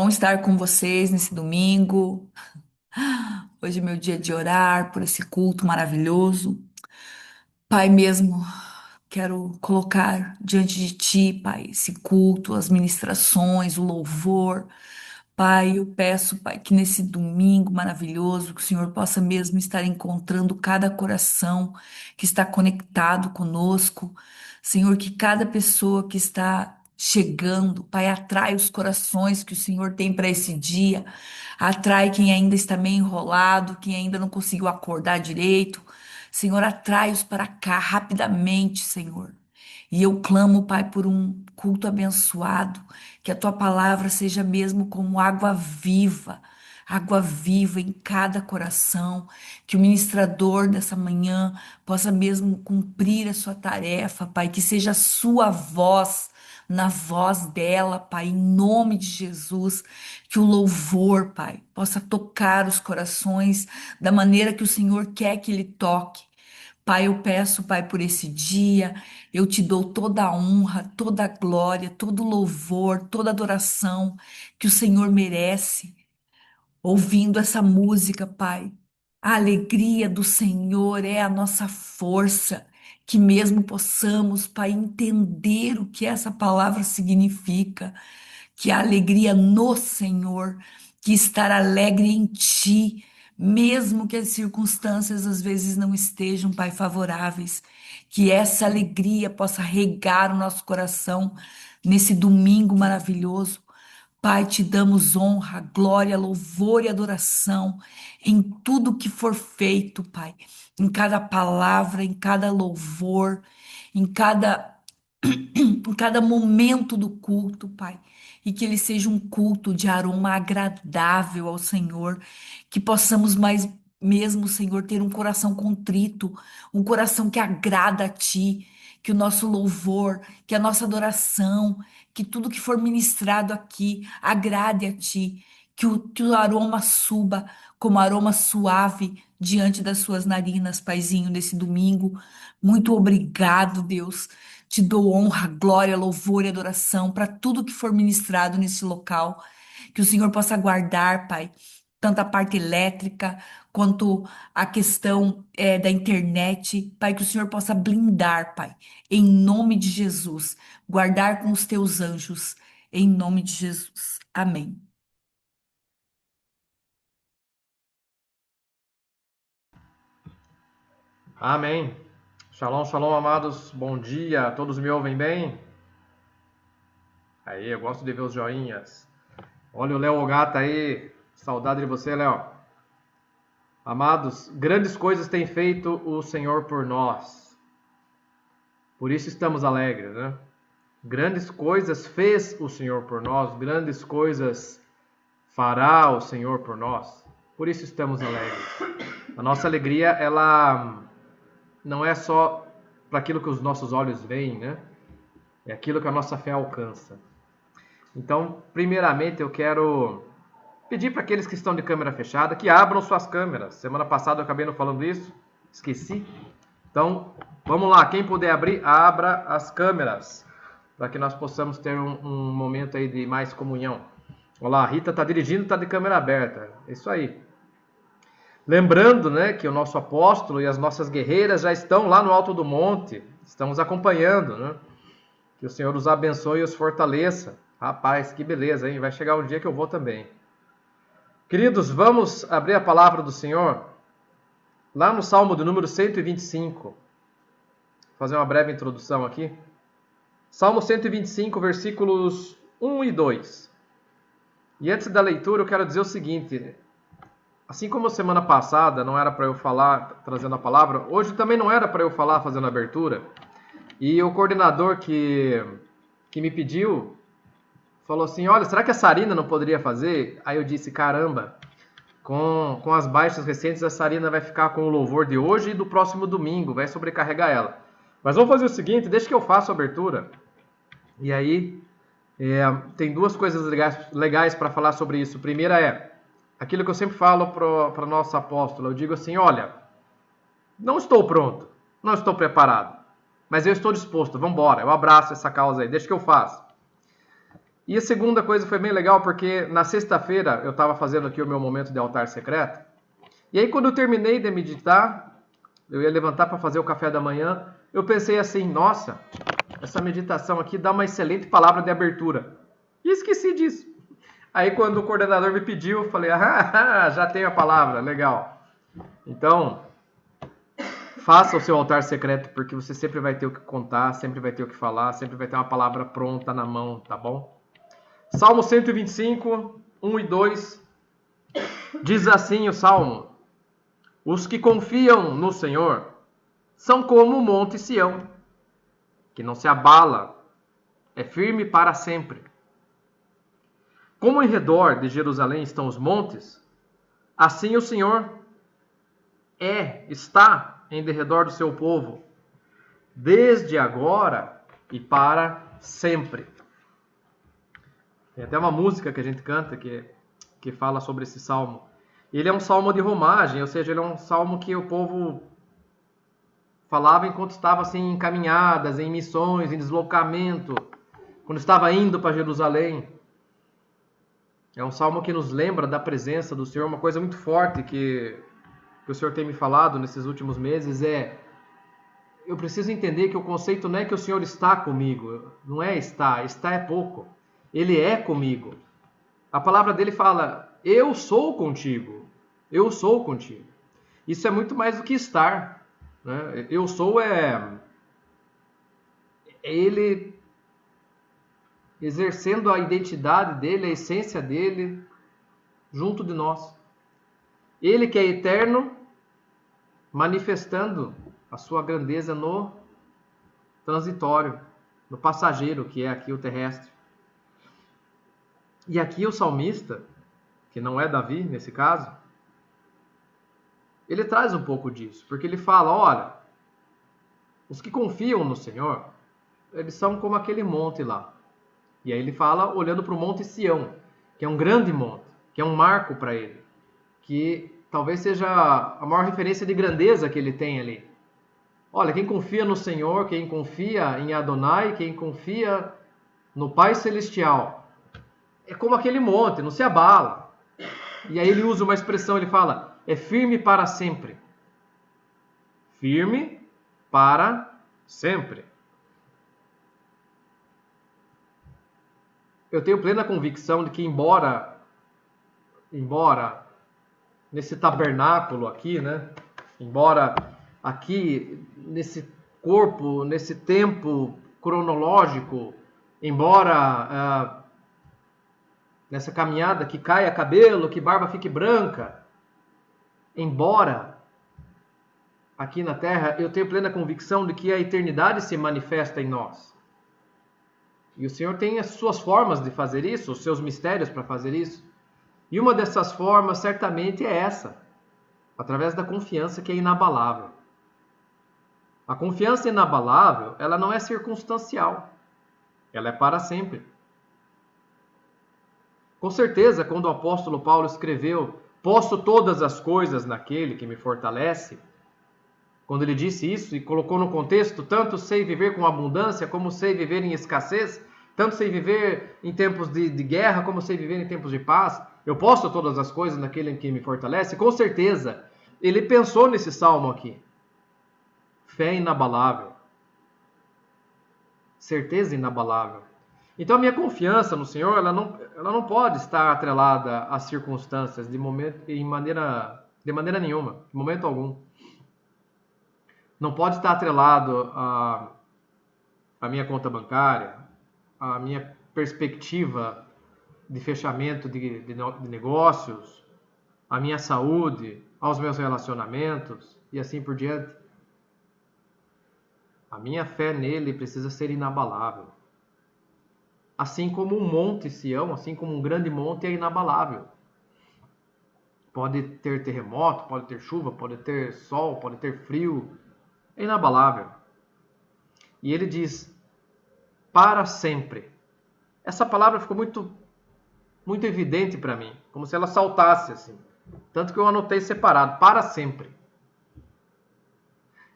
Bom estar com vocês nesse domingo. Hoje é meu dia de orar por esse culto maravilhoso. Pai, mesmo quero colocar diante de Ti, Pai, esse culto, as ministrações, o louvor. Pai, eu peço, Pai, que nesse domingo maravilhoso, que o Senhor possa mesmo estar encontrando cada coração que está conectado conosco. Senhor, que cada pessoa que está chegando, Pai, atrai os corações que o Senhor tem para esse dia. Atrai quem ainda está meio enrolado, quem ainda não conseguiu acordar direito. Senhor, atrai-os para cá rapidamente, Senhor. E eu clamo, Pai, por um culto abençoado, que a tua palavra seja mesmo como água viva em cada coração, que o ministrador dessa manhã possa mesmo cumprir a sua tarefa, Pai, que seja a sua voz na voz dela, Pai, em nome de Jesus, que o louvor, Pai, possa tocar os corações da maneira que o Senhor quer que ele toque. Pai, eu peço, Pai, por esse dia, eu te dou toda a honra, toda a glória, todo o louvor, toda a adoração que o Senhor merece. Ouvindo essa música, Pai, a alegria do Senhor é a nossa força, que mesmo possamos, Pai, entender o que essa palavra significa, que a alegria no Senhor, que estar alegre em Ti, mesmo que as circunstâncias às vezes não estejam, Pai, favoráveis, que essa alegria possa regar o nosso coração nesse domingo maravilhoso. Pai, te damos honra, glória, louvor e adoração em tudo que for feito, Pai, em cada palavra, em cada louvor, em cada em cada momento do culto, Pai, e que ele seja um culto de aroma agradável ao Senhor, que possamos mais mesmo, Senhor, ter um coração contrito, um coração que agrada a Ti, que o nosso louvor, que a nossa adoração, que tudo que for ministrado aqui agrade a Ti, que o aroma suba como aroma suave diante das Suas narinas, Paizinho, nesse domingo. Muito obrigado, Deus. Te dou honra, glória, louvor e adoração para tudo que for ministrado nesse local. Que o Senhor possa guardar, Pai, tanto a parte elétrica quanto a questão da internet. Pai, que o Senhor possa blindar, Pai, em nome de Jesus. Guardar com os teus anjos, em nome de Jesus. Amém. Amém. Shalom, shalom, amados. Bom dia. Todos me ouvem bem? Aí, eu gosto de ver os joinhas. Olha o Léo Ogata aí. Saudade de você, Léo. Amados, grandes coisas tem feito o Senhor por nós. Por isso estamos alegres, né? Grandes coisas fez o Senhor por nós. Grandes coisas fará o Senhor por nós. Por isso estamos alegres. A nossa alegria, ela não é só para aquilo que os nossos olhos veem, né? É aquilo que a nossa fé alcança. Então, primeiramente, eu quero pedir para aqueles que estão de câmera fechada que abram suas câmeras. Semana passada eu acabei não falando isso, esqueci. Então, vamos lá. Quem puder abrir, abra as câmeras para que nós possamos ter um momento aí de mais comunhão. Olha lá, a Rita está dirigindo, está de câmera aberta. É isso aí. Lembrando, né, que o nosso apóstolo e as nossas guerreiras já estão lá no alto do monte, estamos acompanhando, né? Que o Senhor os abençoe e os fortaleça. Rapaz, que beleza, hein? Vai chegar um dia que eu vou também. Queridos, vamos abrir a palavra do Senhor lá no Salmo do número 125. Vou fazer uma breve introdução aqui. Salmo 125, versículos 1 e 2. E antes da leitura, eu quero dizer o seguinte: assim como semana passada não era para eu falar trazendo a palavra, hoje também não era para eu falar fazendo a abertura. E o coordenador que me pediu falou assim: olha, será que a Sarina não poderia fazer? Aí eu disse: caramba, com as baixas recentes, a Sarina vai ficar com o louvor de hoje e do próximo domingo, vai sobrecarregar ela. Mas vamos fazer o seguinte: deixa que eu faço a abertura. E aí, tem duas coisas legais para falar sobre isso. Primeira é aquilo que eu sempre falo para o nosso apóstolo. Eu digo assim: olha, não estou pronto, não estou preparado, mas eu estou disposto, vamos embora, eu abraço essa causa aí, deixa que eu faço. E a segunda coisa foi bem legal, porque na sexta-feira eu estava fazendo aqui o meu momento de altar secreto. E aí quando eu terminei de meditar, eu ia levantar para fazer o café da manhã, eu pensei assim, nossa, essa meditação aqui dá uma excelente palavra de abertura. E esqueci disso. Aí quando o coordenador me pediu, eu falei, já tenho a palavra, legal. Então, faça o seu altar secreto, porque você sempre vai ter o que contar, sempre vai ter o que falar, sempre vai ter uma palavra pronta na mão, tá bom? Salmo 125, 1 e 2, diz assim o Salmo: os que confiam no Senhor são como o monte Sião, que não se abala, é firme para sempre. Como em redor de Jerusalém estão os montes, assim o Senhor está em derredor do seu povo, desde agora e para sempre. Tem até uma música que a gente canta que fala sobre esse salmo. Ele é um salmo de romagem, ou seja, ele é um salmo que o povo falava enquanto estava assim, em caminhadas, em missões, em deslocamento, quando estava indo para Jerusalém. É um salmo que nos lembra da presença do Senhor. Uma coisa muito forte que o Senhor tem me falado nesses últimos meses é: eu preciso entender que o conceito não é que o Senhor está comigo, não é estar é pouco. Ele é comigo. A palavra dele fala: eu sou contigo, eu sou contigo. Isso é muito mais do que estar, né? Eu sou é ele exercendo a identidade dele, a essência dele, junto de nós. Ele que é eterno, manifestando a sua grandeza no transitório, no passageiro, que é aqui o terrestre. E aqui o salmista, que não é Davi nesse caso, ele traz um pouco disso, porque ele fala, olha, os que confiam no Senhor, eles são como aquele monte lá. E aí ele fala olhando para o Monte Sião, que é um grande monte, que é um marco para ele, que talvez seja a maior referência de grandeza que ele tem ali. Olha, quem confia no Senhor, quem confia em Adonai, quem confia no Pai Celestial, é como aquele monte, não se abala. E aí ele usa uma expressão, ele fala, é firme para sempre. Firme para sempre. Eu tenho plena convicção de que embora nesse tabernáculo aqui, né? Embora aqui nesse corpo, nesse tempo cronológico, embora nessa caminhada que caia cabelo, que barba fique branca, embora aqui na Terra eu tenho plena convicção de que a eternidade se manifesta em nós. E o Senhor tem as suas formas de fazer isso, os seus mistérios para fazer isso. E uma dessas formas certamente é essa, através da confiança que é inabalável. A confiança inabalável, ela não é circunstancial, ela é para sempre. Com certeza, quando o apóstolo Paulo escreveu, posso todas as coisas naquele que me fortalece, quando ele disse isso e colocou no contexto, tanto sei viver com abundância, como sei viver em escassez, tanto sei viver em tempos de guerra, como sei viver em tempos de paz, eu posso todas as coisas naquele que me fortalece, com certeza, ele pensou nesse salmo aqui. Fé inabalável. Certeza inabalável. Então a minha confiança no Senhor, ela não pode estar atrelada às circunstâncias de maneira nenhuma, de momento algum. Não pode estar atrelado à minha conta bancária, à minha perspectiva de fechamento de negócios, à minha saúde, aos meus relacionamentos e assim por diante. A minha fé nele precisa ser inabalável. Assim como um monte Sião, assim como um grande monte é inabalável. Pode ter terremoto, pode ter chuva, pode ter sol, pode ter frio. É inabalável. E ele diz, para sempre. Essa palavra ficou muito evidente para mim, como se ela saltasse assim. Tanto que eu anotei separado, para sempre.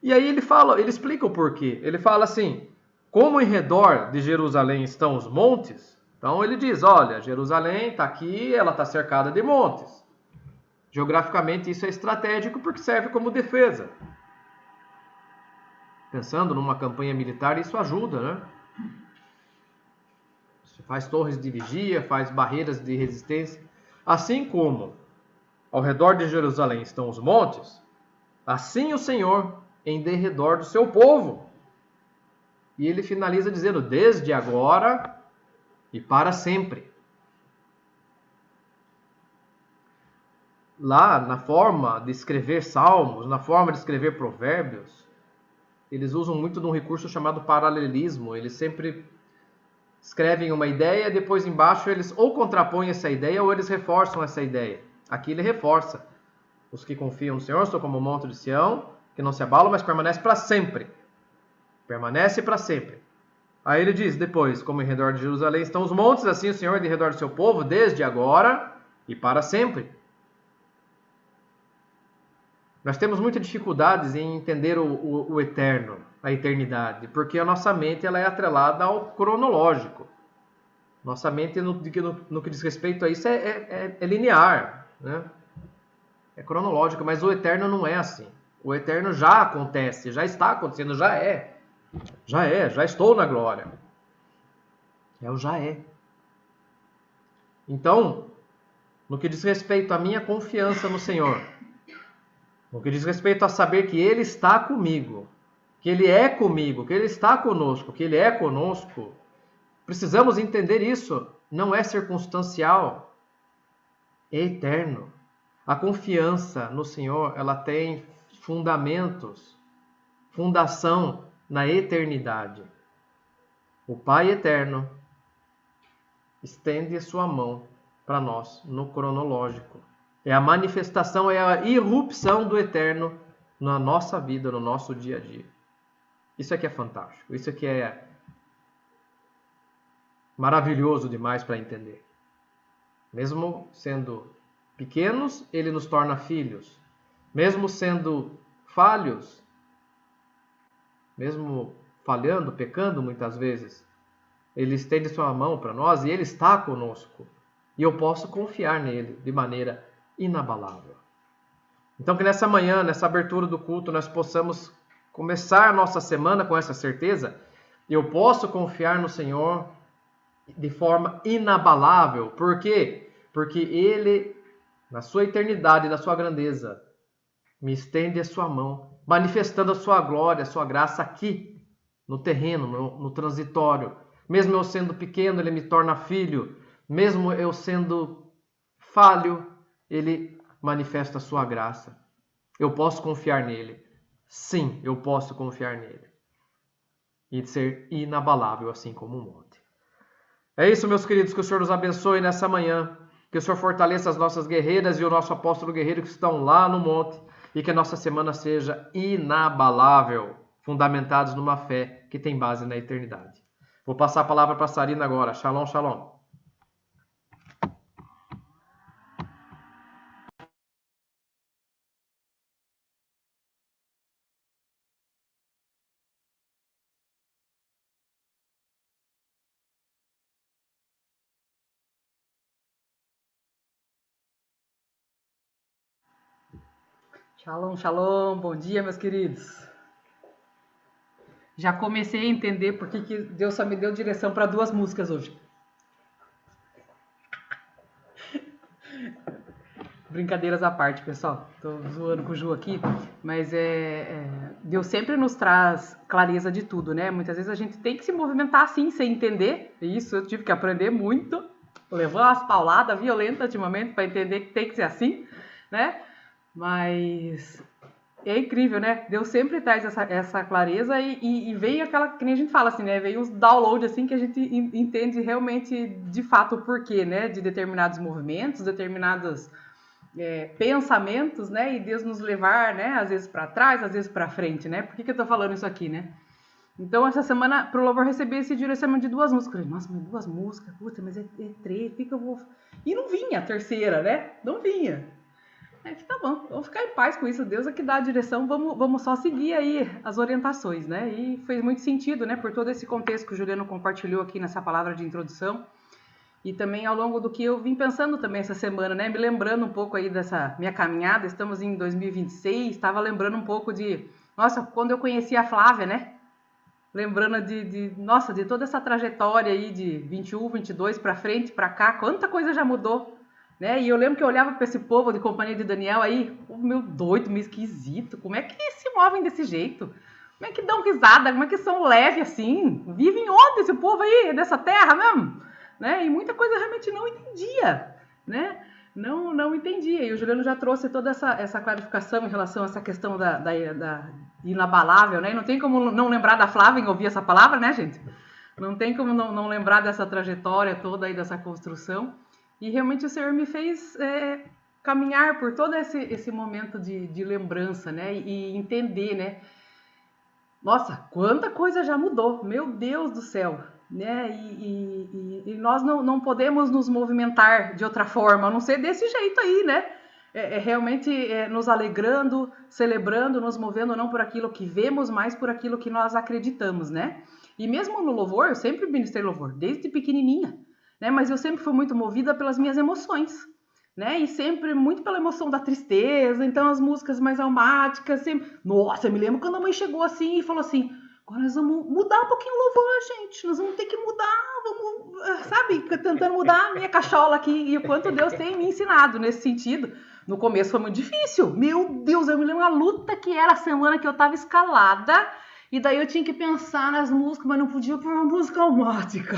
E aí ele explica o porquê. Ele fala assim, como em redor de Jerusalém estão os montes, Então ele diz, olha, Jerusalém está aqui, ela está cercada de montes. Geograficamente isso é estratégico porque serve como defesa. Pensando numa campanha militar, isso ajuda, né? Você faz torres de vigia, faz barreiras de resistência. Assim como ao redor de Jerusalém estão os montes, assim o Senhor em derredor do seu povo. E ele finaliza dizendo, desde agora e para sempre. Lá, na forma de escrever salmos, na forma de escrever provérbios, eles usam muito de um recurso chamado paralelismo. Eles sempre escrevem uma ideia, depois embaixo eles ou contrapõem essa ideia ou eles reforçam essa ideia. Aqui ele reforça. Os que confiam no Senhor estão como o monte de Sião, que não se abala, mas permanece para sempre. Permanece para sempre. Aí ele diz depois, como em redor de Jerusalém estão os montes, assim o Senhor é de redor do seu povo, desde agora e para sempre. Nós temos muitas dificuldades em entender o eterno, a eternidade, porque a nossa mente ela é atrelada ao cronológico. Nossa mente, no que diz respeito a isso, é linear, né? É cronológico, mas o eterno não é assim. O eterno já acontece, já está acontecendo, já é. Já estou na glória. É o já é. Então, no que diz respeito à minha confiança no Senhor, no que diz respeito a saber que Ele está comigo, que Ele é comigo, que Ele está conosco, que Ele é conosco, precisamos entender isso. Não é circunstancial, é eterno. A confiança no Senhor, ela tem fundamentos, fundação na eternidade. O Pai eterno estende a sua mão para nós no cronológico. É a manifestação, é a irrupção do eterno na nossa vida, no nosso dia a dia. Isso aqui é fantástico. Isso aqui é maravilhoso demais para entender. Mesmo sendo pequenos, ele nos torna filhos. Mesmo sendo falhos, mesmo falhando, pecando muitas vezes, ele estende sua mão para nós e ele está conosco. E eu posso confiar nele de maneira inabalável. Então que nessa manhã, nessa abertura do culto, nós possamos começar a nossa semana com essa certeza. Eu posso confiar no Senhor de forma inabalável. Por quê? Porque Ele, na sua eternidade, na sua grandeza, me estende a sua mão, manifestando a sua glória, a sua graça aqui, no terreno, no transitório. Mesmo eu sendo pequeno, Ele me torna filho. Mesmo eu sendo falho, Ele manifesta a sua graça. Eu posso confiar nele. Sim, eu posso confiar nele. E ser inabalável, assim como o monte. É isso, meus queridos, que o Senhor nos abençoe nessa manhã. Que o Senhor fortaleça as nossas guerreiras e o nosso apóstolo guerreiro que estão lá no monte. E que a nossa semana seja inabalável, fundamentados numa fé que tem base na eternidade. Vou passar a palavra para a Sarina agora. Shalom, shalom. Shalom, shalom, bom dia, meus queridos. Já comecei a entender por que Deus só me deu direção para 2 músicas hoje. Brincadeiras à parte, pessoal. Tô zoando com o Ju aqui, mas Deus sempre nos traz clareza de tudo, né? Muitas vezes a gente tem que se movimentar assim, sem entender. Isso eu tive que aprender muito. Levando umas pauladas violentas ultimamente para entender que tem que ser assim, né? Mas é incrível, né? Deus sempre traz essa clareza e vem aquela, que nem a gente fala assim, né? Vem uns downloads assim que a gente entende realmente, de fato, o porquê, né? De determinados movimentos, determinados pensamentos, né? E Deus nos levar, né? Às vezes para trás, às vezes para frente, né? Por que eu tô falando isso aqui, né? Então, essa semana, pro louvor receber esse direcionamento de 2 músicas. Eu falei, nossa, mas 2 músicas? Puta, mas é 3, o que eu vou... E não vinha a terceira, né? Não vinha. Aí tá bom, vamos ficar em paz com isso. Deus é que dá a direção, vamos só seguir aí as orientações, né? E fez muito sentido, né? Por todo esse contexto que o Juliano compartilhou aqui nessa palavra de introdução. E também ao longo do que eu vim pensando também essa semana, né? Me lembrando um pouco aí dessa minha caminhada, estamos em 2026, estava lembrando um pouco de, nossa, quando eu conheci a Flávia, né? Lembrando nossa, de toda essa trajetória aí de 21, 22 para frente, para cá, quanta coisa já mudou, né? E eu lembro que eu olhava para esse povo de companhia de Daniel aí, oh, meu doido, meio esquisito, como é que se movem desse jeito? Como é que dão risada? Como é que são leves assim? Vivem onde esse povo aí, dessa terra mesmo? Né? E muita coisa eu realmente não entendia, né? Não entendia. E o Juliano já trouxe toda essa clarificação em relação a essa questão da inabalável, né? E não tem como não lembrar da Flávia em ouvir essa palavra, né, gente? Não tem como não lembrar dessa trajetória toda aí, dessa construção. E realmente o Senhor me fez caminhar por todo esse momento de lembrança, né? E entender, né? Nossa, quanta coisa já mudou, meu Deus do céu, né? E nós não podemos nos movimentar de outra forma, a não ser desse jeito aí, né? Realmente nos alegrando, celebrando, nos movendo não por aquilo que vemos, mas por aquilo que nós acreditamos, né? E mesmo no louvor, eu sempre ministrei louvor, desde pequenininha, né? Mas eu sempre fui muito movida pelas minhas emoções, né? E sempre muito pela emoção da tristeza, então as músicas mais almáticas, sempre... Nossa, eu me lembro quando a mãe chegou assim e falou assim, agora nós vamos mudar um pouquinho o louvor, gente, nós vamos ter que mudar, vamos, sabe, tentando mudar a minha cachola aqui, e o quanto Deus tem me ensinado nesse sentido. No começo foi muito difícil, meu Deus, eu me lembro a luta que era a semana que eu tava escalada, e daí eu tinha que pensar nas músicas, mas não podia pôr uma música almática.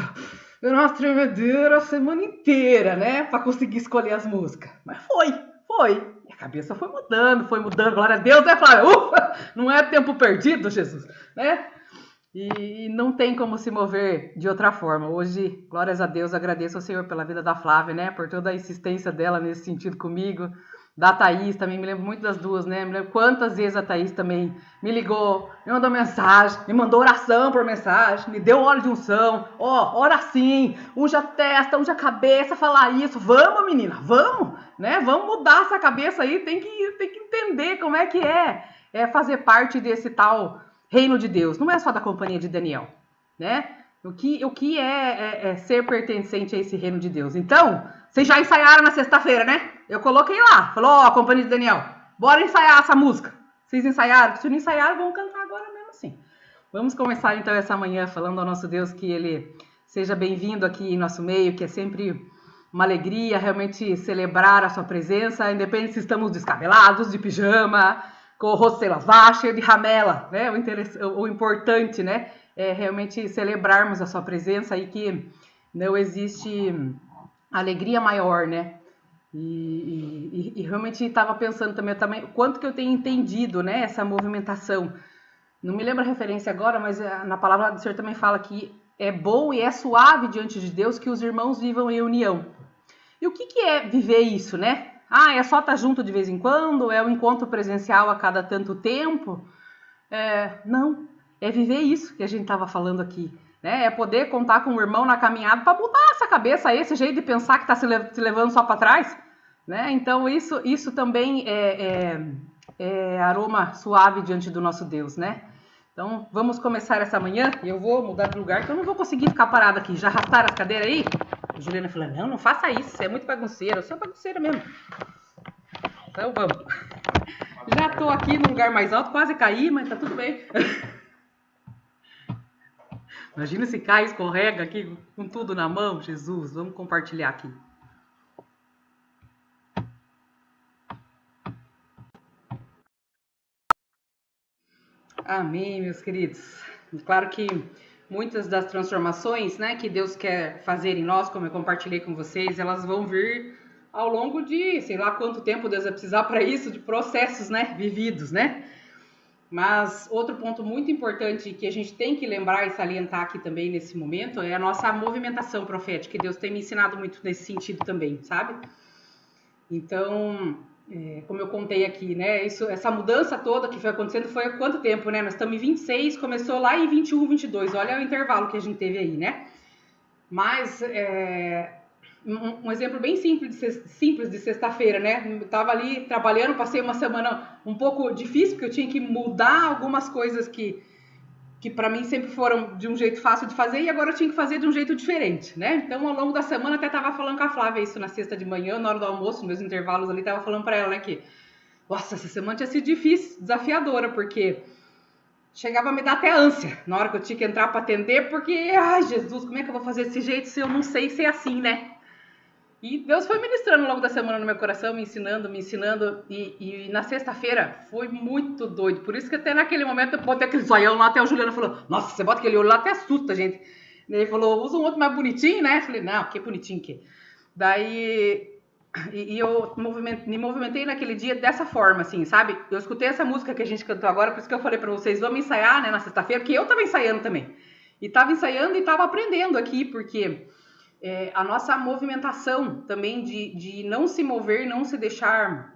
Era uma tremedeira a semana inteira, né? Pra conseguir escolher as músicas. Mas foi. Minha cabeça foi mudando. Glória a Deus, né, Flávia? Ufa! Não é tempo perdido, Jesus, né? E não tem como se mover de outra forma. Hoje, glórias a Deus, agradeço ao Senhor pela vida da Flávia, né? Por toda a insistência dela nesse sentido comigo. Da Thaís, também me lembro muito das duas, né? Me lembro quantas vezes a Thaís também me ligou, me mandou mensagem, me mandou oração por mensagem, me deu óleo de unção. Ó, ora assim, unja a testa, unja a cabeça, falar isso. Vamos, menina, vamos, né? Vamos mudar essa cabeça aí, tem que entender como é que é fazer parte desse tal reino de Deus. Não é só da companhia de Daniel, né? O que é ser pertencente a esse reino de Deus? Então, vocês já ensaiaram na sexta-feira, né? Eu coloquei lá, falou, ó, companhia de Daniel, bora ensaiar essa música. Vocês ensaiaram? Se não ensaiaram, vamos cantar agora mesmo assim. Vamos começar então essa manhã falando ao nosso Deus que Ele seja bem-vindo aqui em nosso meio, que é sempre uma alegria realmente celebrar a sua presença, independente se estamos descabelados, de pijama, com o rosto sem lavar, cheio de ramela, né? O importante, né? É realmente celebrarmos a sua presença e que não existe alegria maior, né? E realmente estava pensando também o quanto que eu tenho entendido, né? Essa movimentação. Não me lembro a referência agora, mas na palavra do Senhor também fala que é bom e é suave diante de Deus que os irmãos vivam em união. E o que é viver isso, né? Ah, é só estar junto de vez em quando? É um encontro presencial a cada tanto tempo? Não, é viver isso que a gente estava falando aqui, né? É poder contar com o irmão na caminhada para mudar essa cabeça, esse jeito de pensar que está se levando só para trás, né? Então isso também é aroma suave diante do nosso Deus, né? Então vamos começar essa manhã. Eu vou mudar de lugar, que eu não vou conseguir ficar parada aqui. Já arrastaram as cadeiras aí? A Juliana falou, não faça isso, você é muito bagunceira. Eu sou bagunceira mesmo. Então vamos. Já tô aqui no lugar mais alto, quase caí, mas tá tudo bem. Imagina se cai, escorrega aqui com tudo na mão. Jesus, vamos compartilhar aqui. Amém, meus queridos. Claro que muitas das transformações, né, que Deus quer fazer em nós, como eu compartilhei com vocês, elas vão vir ao longo de, sei lá quanto tempo Deus vai precisar para isso, de processos, né, vividos, né? Mas outro ponto muito importante que a gente tem que lembrar e salientar aqui também nesse momento é a nossa movimentação profética, que Deus tem me ensinado muito nesse sentido também, sabe? Então, como eu contei aqui, né, essa mudança toda que foi acontecendo foi há quanto tempo, né? Nós estamos em 26, começou lá em 21, 22, olha o intervalo que a gente teve aí, né? Mas, um exemplo bem simples de sexta-feira, né? Eu tava ali trabalhando, passei uma semana um pouco difícil, porque eu tinha que mudar algumas coisas que que para mim sempre foram de um jeito fácil de fazer e agora eu tinha que fazer de um jeito diferente, né? Então, ao longo da semana, até tava falando com a Flávia isso na sexta de manhã, na hora do almoço, nos meus intervalos ali, tava falando para ela, né, que, nossa, essa semana tinha sido difícil, desafiadora, porque chegava a me dar até ânsia na hora que eu tinha que entrar para atender, porque, ai, Jesus, como é que eu vou fazer desse jeito se eu não sei ser assim, né? E Deus foi ministrando ao longo da semana no meu coração, me ensinando. E na sexta-feira foi muito doido. Por isso que até naquele momento eu botei aquele zoião lá, até o Juliano falou, nossa, você bota aquele olho lá, até assusta, gente. Ele falou, usa um outro mais bonitinho, né? Eu falei, não, que bonitinho que. Daí, eu me movimentei naquele dia dessa forma, assim, sabe? Eu escutei essa música que a gente cantou agora, por isso que eu falei pra vocês, vamos ensaiar, né, na sexta-feira, porque eu tava ensaiando também. E tava ensaiando e tava aprendendo aqui, porque a nossa movimentação também de não se mover, não se deixar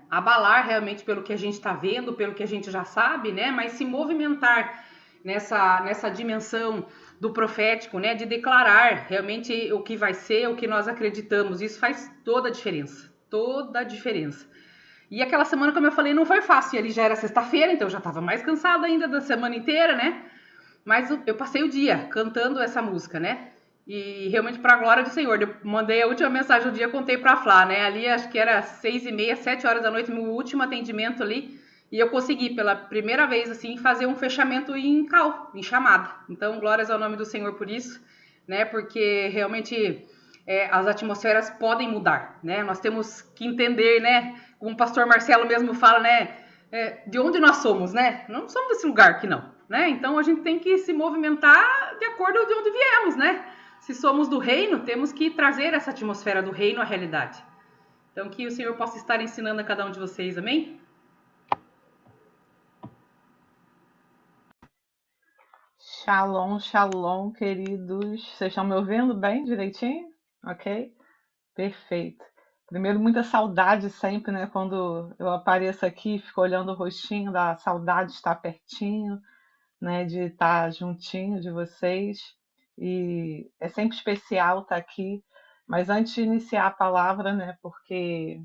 abalar realmente pelo que a gente está vendo, pelo que a gente já sabe, né? Mas se movimentar nessa dimensão do profético, né? De declarar realmente o que vai ser, o que nós acreditamos. Isso faz toda a diferença. Toda a diferença. E aquela semana, como eu falei, não foi fácil. Ali já era sexta-feira, então eu já estava mais cansada ainda da semana inteira, né? Mas eu passei o dia cantando essa música, né? E realmente para a glória do Senhor. Eu mandei a última mensagem do dia, contei para a Flá, né? Ali acho que era 6h30, 7 horas da noite, meu último atendimento ali. E eu consegui, pela primeira vez, assim, fazer um fechamento em call, em chamada. Então, glórias ao nome do Senhor por isso, né? Porque realmente as atmosferas podem mudar, né? Nós temos que entender, né? Como o pastor Marcelo mesmo fala, né? De onde nós somos, né? Não somos desse lugar aqui, não, né? Então, a gente tem que se movimentar de acordo de onde viemos, né? Se somos do reino, temos que trazer essa atmosfera do reino à realidade. Então, que o Senhor possa estar ensinando a cada um de vocês, amém? Shalom, shalom, queridos. Vocês estão me ouvindo bem, direitinho? Ok? Perfeito. Primeiro, muita saudade sempre, né? Quando eu apareço aqui, fico olhando o rostinho, da saudade de estar pertinho, né? De estar juntinho de vocês. E é sempre especial estar aqui. Mas antes de iniciar a palavra, né? Porque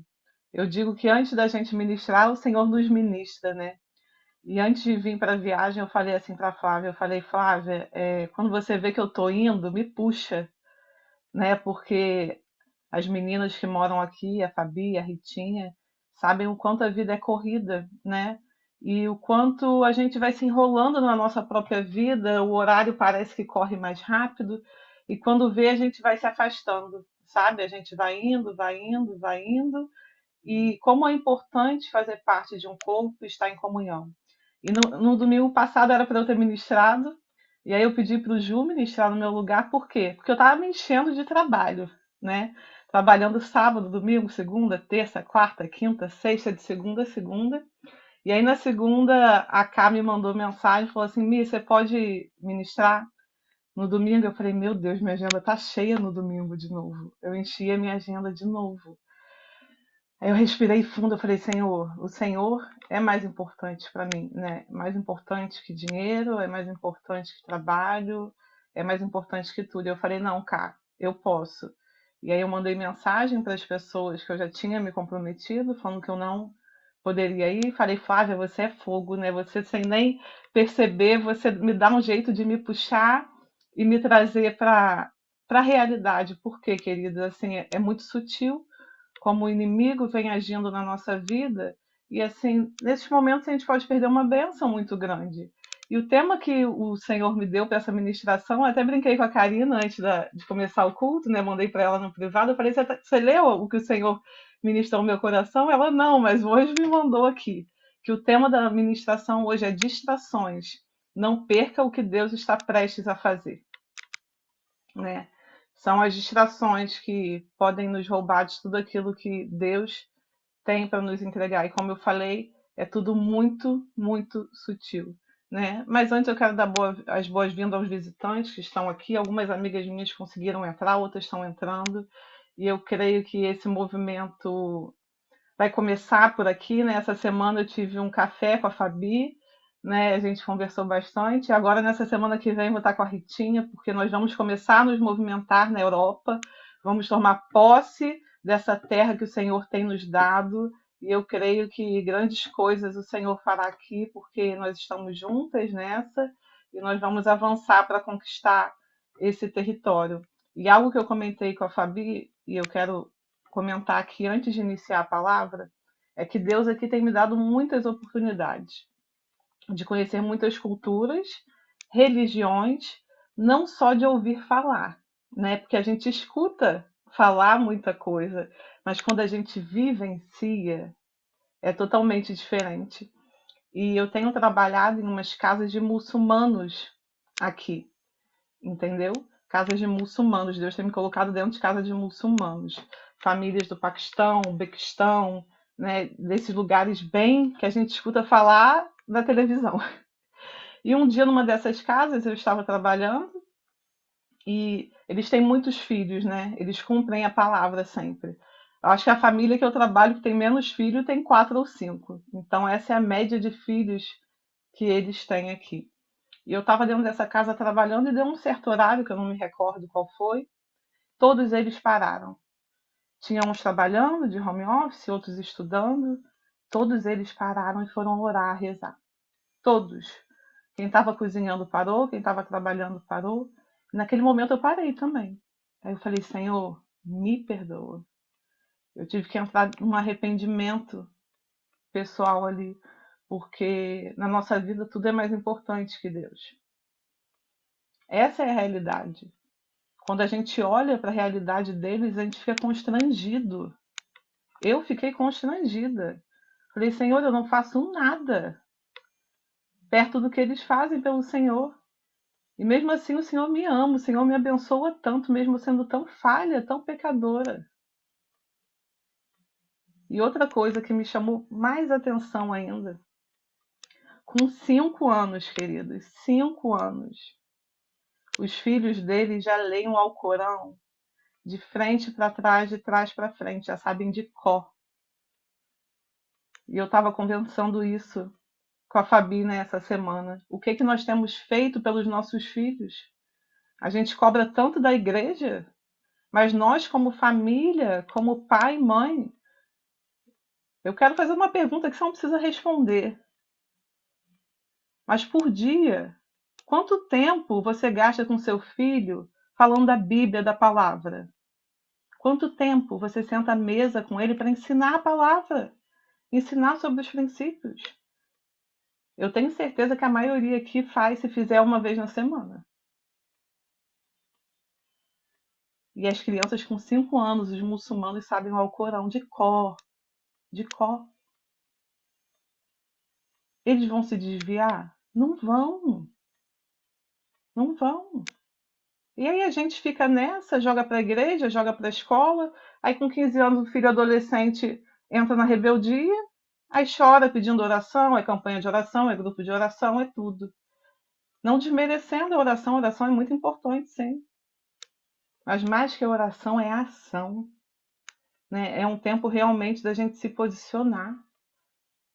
eu digo que antes da gente ministrar, o Senhor nos ministra, né? E antes de vir para a viagem, eu falei assim para a Flávia, eu falei, Flávia, quando você vê que eu tô indo, me puxa, né? Porque as meninas que moram aqui, a Fabi, a Ritinha, sabem o quanto a vida é corrida, né? E o quanto a gente vai se enrolando na nossa própria vida, o horário parece que corre mais rápido, e quando vê, a gente vai se afastando, sabe? A gente vai indo, vai indo, vai indo, e como é importante fazer parte de um corpo e estar em comunhão. E no domingo passado era para eu ter ministrado, e aí eu pedi para o Ju ministrar no meu lugar, por quê? Porque eu estava me enchendo de trabalho, né? Trabalhando sábado, domingo, segunda, terça, quarta, quinta, sexta, de segunda a segunda. E aí na segunda a Cá me mandou mensagem, falou assim, Mi, você pode ministrar no domingo? Eu falei, meu Deus, minha agenda tá cheia no domingo de novo. Eu enchi a minha agenda de novo. Aí eu respirei fundo, eu falei, Senhor, o Senhor é mais importante para mim, né? Mais importante que dinheiro, é mais importante que trabalho, é mais importante que tudo. E eu falei, não, cara, eu posso. E aí eu mandei mensagem para as pessoas que eu já tinha me comprometido, falando que eu não poderia ir. Falei, Flávia, você é fogo, né? Você sem nem perceber, você me dá um jeito de me puxar e me trazer para a realidade. Por quê, querida? Assim, é muito sutil como o inimigo vem agindo na nossa vida, e assim, nesses momentos a gente pode perder uma bênção muito grande. E o tema que o Senhor me deu para essa ministração, eu até brinquei com a Karina antes de começar o culto, né? Mandei para ela no privado, eu falei, você leu o que o Senhor ministrou no meu coração? Ela, não, mas hoje me mandou aqui, que o tema da ministração hoje é distrações. Não perca o que Deus está prestes a fazer, né? São as distrações que podem nos roubar de tudo aquilo que Deus tem para nos entregar. E como eu falei, é tudo muito, muito sutil, né? Mas antes eu quero dar as boas-vindas aos visitantes que estão aqui. Algumas amigas minhas conseguiram entrar, outras estão entrando. E eu creio que esse movimento vai começar por aqui, né? Essa semana eu tive um café com a Fabi, né? A gente conversou bastante. Agora, nessa semana que vem, vou estar com a Ritinha, porque nós vamos começar a nos movimentar na Europa, vamos tomar posse dessa terra que o Senhor tem nos dado. E eu creio que grandes coisas o Senhor fará aqui, porque nós estamos juntas nessa e nós vamos avançar para conquistar esse território. E algo que eu comentei com a Fabi, e eu quero comentar aqui antes de iniciar a palavra, é que Deus aqui tem me dado muitas oportunidades de conhecer muitas culturas, religiões, não só de ouvir falar, né? Porque a gente escuta falar muita coisa, mas quando a gente vivencia, é totalmente diferente. E eu tenho trabalhado em umas casas de muçulmanos aqui, entendeu? Casas de muçulmanos. Deus tem me colocado dentro de casas de muçulmanos. Famílias do Paquistão, Uzbequistão, né? Desses lugares bem que a gente escuta falar na televisão. E um dia, numa dessas casas, eu estava trabalhando e eles têm muitos filhos, né? Eles cumprem a palavra sempre. Eu acho que a família que eu trabalho que tem menos filhos tem 4 ou 5. Então, essa é a média de filhos que eles têm aqui. E eu estava dentro dessa casa trabalhando e deu um certo horário, que eu não me recordo qual foi, todos eles pararam. Tinha uns trabalhando de home office, outros estudando. Todos eles pararam e foram orar, rezar. Todos. Quem estava cozinhando parou, quem estava trabalhando parou. Naquele momento eu parei também. Aí eu falei, Senhor, me perdoa. Eu tive que entrar num arrependimento pessoal ali, porque na nossa vida tudo é mais importante que Deus. Essa é a realidade. Quando a gente olha para a realidade deles, a gente fica constrangido. Eu fiquei constrangida. Falei, Senhor, eu não faço nada perto do que eles fazem pelo Senhor. E mesmo assim o Senhor me ama, o Senhor me abençoa tanto, mesmo sendo tão falha, tão pecadora. E outra coisa que me chamou mais atenção ainda, com 5 anos, queridos, 5 anos, os filhos dele já leem o Alcorão de frente para trás, de trás para frente, já sabem de cor. E eu estava conversando isso com a Fabi nessa semana. O que nós temos feito pelos nossos filhos? A gente cobra tanto da igreja, mas nós, como família, como pai e mãe, eu quero fazer uma pergunta que você não precisa responder. Mas por dia, quanto tempo você gasta com seu filho falando da Bíblia, da palavra? Quanto tempo você senta à mesa com ele para ensinar a palavra? Ensinar sobre os princípios? Eu tenho certeza que a maioria aqui faz se fizer uma vez na semana. E as crianças com 5 anos, os muçulmanos, sabem o Alcorão de cor. De cor. Eles vão se desviar? Não vão. Não vão. E aí a gente fica nessa, joga para a igreja, joga para a escola, aí com 15 anos o filho adolescente entra na rebeldia, aí chora pedindo oração, é campanha de oração, é grupo de oração, é tudo. Não desmerecendo a oração é muito importante, sim. Mas mais que a oração é a ação, né? É um tempo realmente da gente se posicionar.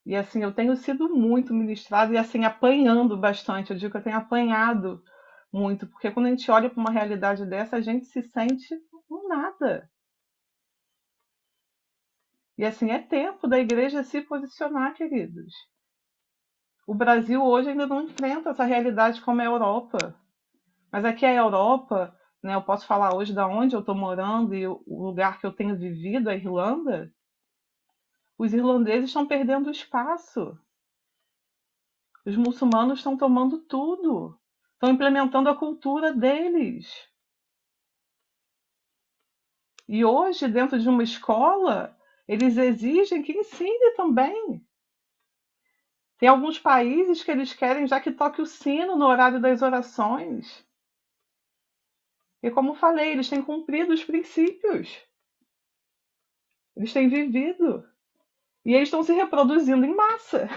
E assim, eu tenho sido muito ministrada e assim, apanhando bastante. Eu digo que eu tenho apanhado muito, porque quando a gente olha para uma realidade dessa, a gente se sente um nada. E assim, é tempo da igreja se posicionar, queridos. O Brasil hoje ainda não enfrenta essa realidade como a Europa. Mas aqui a Europa, né, eu posso falar hoje da onde eu estou morando e o lugar que eu tenho vivido, a Irlanda. Os irlandeses estão perdendo espaço. Os muçulmanos estão tomando tudo. Estão implementando a cultura deles. E hoje, dentro de uma escola, eles exigem que ensine também. Tem alguns países que eles querem já que toque o sino no horário das orações. E como falei, eles têm cumprido os princípios. Eles têm vivido. E eles estão se reproduzindo em massa.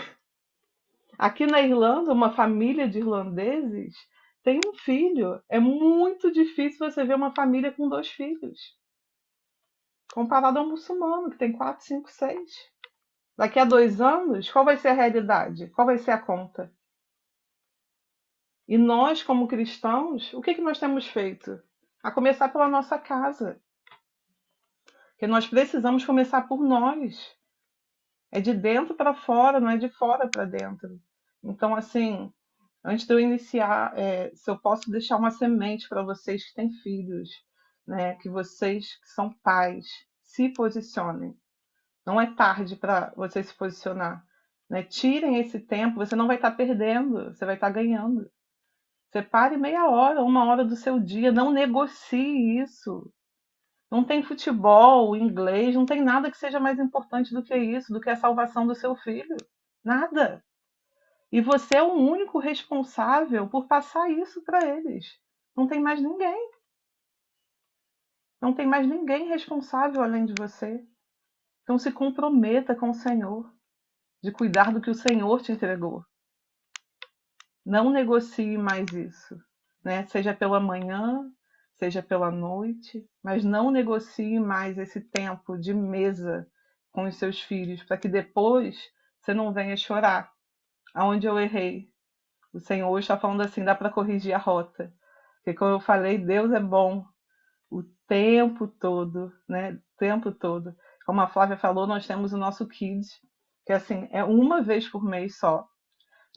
Aqui na Irlanda, uma família de irlandeses tem um filho. É muito difícil você ver uma família com 2 filhos. Comparado ao muçulmano, que tem 4, 5, 6. Daqui a 2 anos, qual vai ser a realidade? Qual vai ser a conta? E nós, como cristãos, o que nós temos feito? A começar pela nossa casa. Porque nós precisamos começar por nós. É de dentro para fora, não é de fora para dentro. Então, assim, antes de eu iniciar, se eu posso deixar uma semente para vocês que têm filhos, né, que vocês que são pais, se posicionem. Não é tarde para você se posicionar. Né? Tirem esse tempo, você não vai estar perdendo, você vai estar ganhando. Separe meia hora, uma hora do seu dia, não negocie isso. Não tem futebol, inglês, não tem nada que seja mais importante do que isso, do que a salvação do seu filho. Nada. E você é o único responsável por passar isso para eles. Não tem mais ninguém. Não tem mais ninguém responsável além de você. Então se comprometa com o Senhor, de cuidar do que o Senhor te entregou. Não negocie mais isso, né? Seja pela manhã, seja pela noite, mas não negocie mais esse tempo de mesa com os seus filhos, para que depois você não venha chorar. Aonde eu errei? O Senhor hoje está falando assim, dá para corrigir a rota. Porque como eu falei, Deus é bom o tempo todo, né? O tempo todo. Como a Flávia falou, nós temos o nosso Kids, que assim, é uma vez por mês só,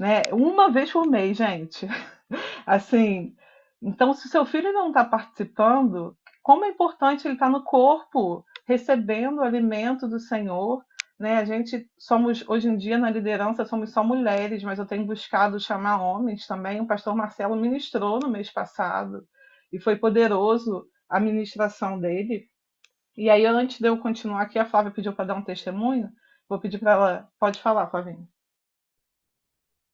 né? Uma vez por mês, gente. Assim, então se o seu filho não está participando, como é importante ele estar no corpo, recebendo o alimento do Senhor, né? A gente somos, hoje em dia, na liderança, somos só mulheres, mas eu tenho buscado chamar homens também. O pastor Marcelo ministrou no mês passado e foi poderoso a ministração dele. E aí, antes de eu continuar aqui, a Flávia pediu para dar um testemunho. Vou pedir para ela. Pode falar, Flavinha.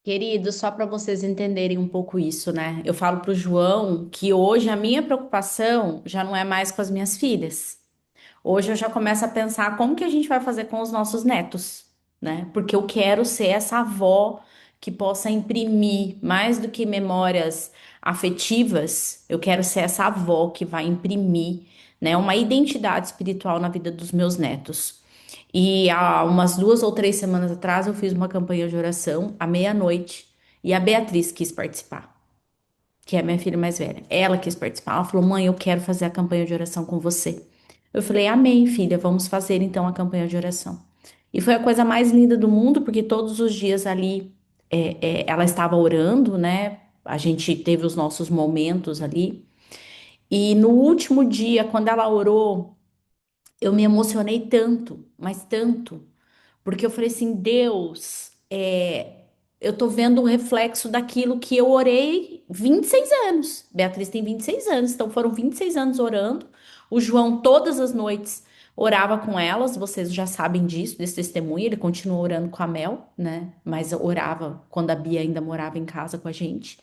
Querido, só para vocês entenderem um pouco isso, né? Eu falo pro João que hoje a minha preocupação já não é mais com as minhas filhas. Hoje eu já começo a pensar como que a gente vai fazer com os nossos netos, né? Porque eu quero ser essa avó que possa imprimir mais do que memórias afetivas, eu quero ser essa avó que vai imprimir, né, uma identidade espiritual na vida dos meus netos. E há umas 2 ou 3 semanas atrás eu fiz uma campanha de oração à meia-noite e a Beatriz quis participar, que é a minha filha mais velha. Ela quis participar. Ela falou: Mãe, eu quero fazer a campanha de oração com você. Eu falei: Amém, filha, vamos fazer então a campanha de oração. E foi a coisa mais linda do mundo, porque todos os dias ali ela estava orando, né? A gente teve os nossos momentos ali. E no último dia, quando ela orou, eu me emocionei tanto, mas tanto. Porque eu falei assim, Deus, eu tô vendo o reflexo daquilo que eu orei 26 anos. Beatriz tem 26 anos, então foram 26 anos orando. O João, todas as noites, orava com elas, vocês já sabem disso, desse testemunho. Ele continua orando com a Mel, né? Mas orava quando a Bia ainda morava em casa com a gente.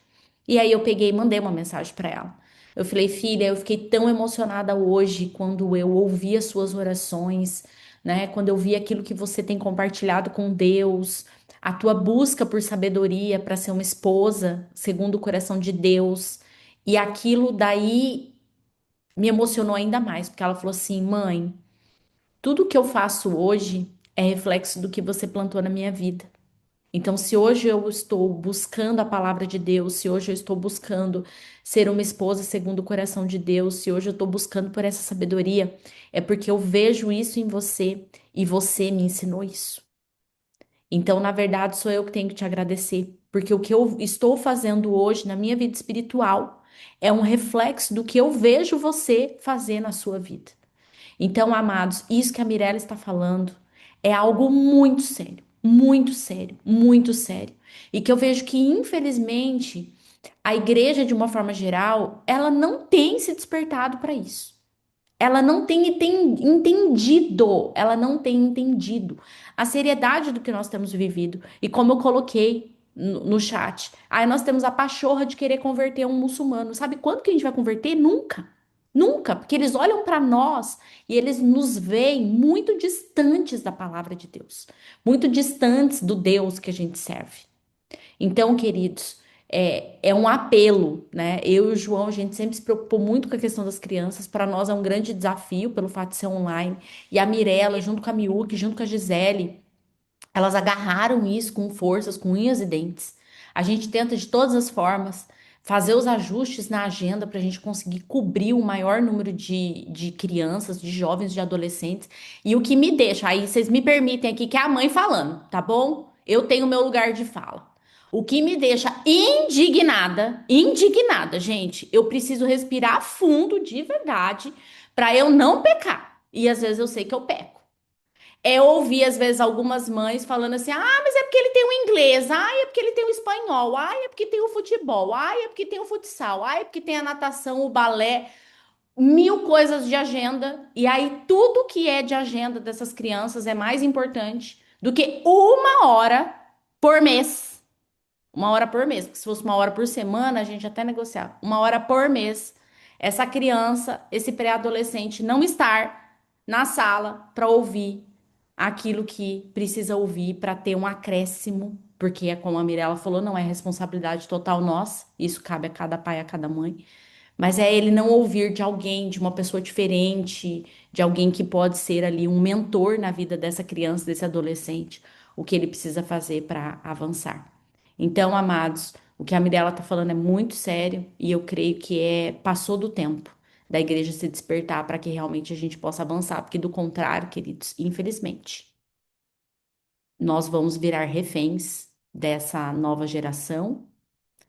E aí eu peguei e mandei uma mensagem para ela. Eu falei, filha, eu fiquei tão emocionada hoje quando eu ouvi as suas orações, né? Quando eu vi aquilo que você tem compartilhado com Deus, a tua busca por sabedoria para ser uma esposa segundo o coração de Deus. E aquilo daí me emocionou ainda mais, porque ela falou assim: mãe, tudo que eu faço hoje é reflexo do que você plantou na minha vida. Então, se hoje eu estou buscando a palavra de Deus, se hoje eu estou buscando ser uma esposa segundo o coração de Deus, se hoje eu estou buscando por essa sabedoria, é porque eu vejo isso em você e você me ensinou isso. Então, na verdade, sou eu que tenho que te agradecer, porque o que eu estou fazendo hoje na minha vida espiritual é um reflexo do que eu vejo você fazer na sua vida. Então, amados, isso que a Mirella está falando é algo muito sério, muito sério, muito sério. E que eu vejo que, infelizmente, a igreja, de uma forma geral, ela não tem se despertado para isso. Ela não tem entendido, ela não tem entendido a seriedade do que nós temos vivido. E como eu coloquei no chat, aí nós temos a pachorra de querer converter um muçulmano. Sabe quando que a gente vai converter? Nunca. Nunca, porque eles olham para nós e eles nos veem muito distantes da palavra de Deus, muito distantes do Deus que a gente serve. Então, queridos, é um apelo, né? Eu e o João, a gente sempre se preocupou muito com a questão das crianças. Para nós é um grande desafio pelo fato de ser online. E a Mirella, junto com a Miúque, junto com a Gisele, elas agarraram isso com forças, com unhas e dentes. A gente tenta de todas as formas fazer os ajustes na agenda para a gente conseguir cobrir o maior número de crianças, de jovens, de adolescentes. E o que me deixa, aí vocês me permitem aqui que é a mãe falando, tá bom? Eu tenho meu lugar de fala. O que me deixa indignada, indignada, gente, eu preciso respirar fundo de verdade para eu não pecar. E às vezes eu sei que eu peco. É ouvir, às vezes, algumas mães falando assim: ah, mas é porque ele tem o inglês, ah, é porque ele tem o espanhol, ah, é porque tem o futebol, ah, é porque tem o futsal, ah, é porque tem a natação, o balé, mil coisas de agenda. E aí, tudo que é de agenda dessas crianças é mais importante do que uma hora por mês. Uma hora por mês, porque se fosse uma hora por semana, a gente até negociava. Uma hora por mês, essa criança, esse pré-adolescente não estar na sala para ouvir aquilo que precisa ouvir para ter um acréscimo, porque é como a Mirella falou, não é responsabilidade total nossa, isso cabe a cada pai, a cada mãe, mas é ele não ouvir de alguém, de uma pessoa diferente, de alguém que pode ser ali um mentor na vida dessa criança, desse adolescente, o que ele precisa fazer para avançar. Então, amados, o que a Mirella está falando é muito sério e eu creio que passou do tempo da igreja se despertar para que realmente a gente possa avançar, porque do contrário, queridos, infelizmente, nós vamos virar reféns dessa nova geração.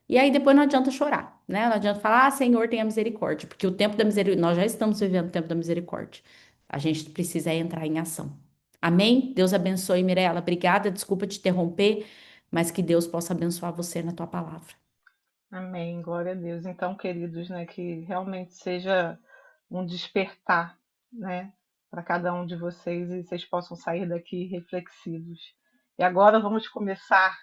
E aí depois não adianta chorar, né? Não adianta falar, ah, Senhor, tenha misericórdia, porque o tempo da misericórdia, nós já estamos vivendo o tempo da misericórdia. A gente precisa entrar em ação. Amém? Deus abençoe, Mirella. Obrigada, desculpa te interromper, mas que Deus possa abençoar você na tua palavra. Amém, glória a Deus. Então, queridos, né, que realmente seja um despertar, né, para cada um de vocês e vocês possam sair daqui reflexivos. E agora vamos começar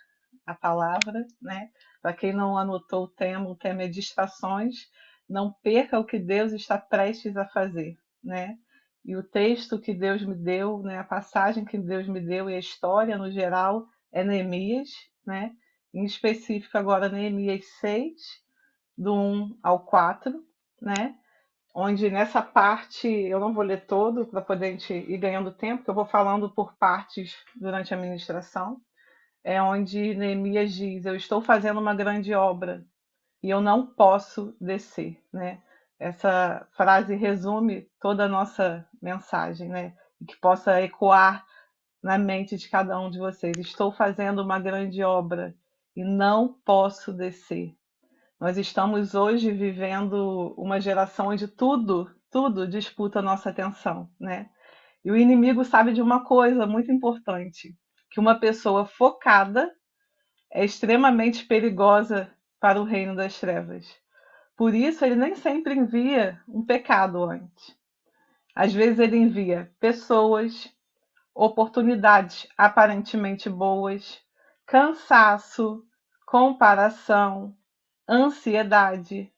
a palavra, né? Para quem não anotou o tema é distrações. Não perca o que Deus está prestes a fazer, né? E o texto que Deus me deu, né, a passagem que Deus me deu e a história no geral é Neemias, né? Em específico agora Neemias 6, do 1 ao 4, né? Onde nessa parte, eu não vou ler todo para poder a gente ir ganhando tempo, porque eu vou falando por partes durante a ministração, é onde Neemias diz: eu estou fazendo uma grande obra e eu não posso descer, né? Essa frase resume toda a nossa mensagem, né? E que possa ecoar na mente de cada um de vocês. Estou fazendo uma grande obra e não posso descer. Nós estamos hoje vivendo uma geração onde tudo disputa a nossa atenção, né? E o inimigo sabe de uma coisa muito importante, que uma pessoa focada é extremamente perigosa para o reino das trevas. Por isso, ele nem sempre envia um pecado antes. Às vezes, ele envia pessoas, oportunidades aparentemente boas, cansaço, comparação, ansiedade,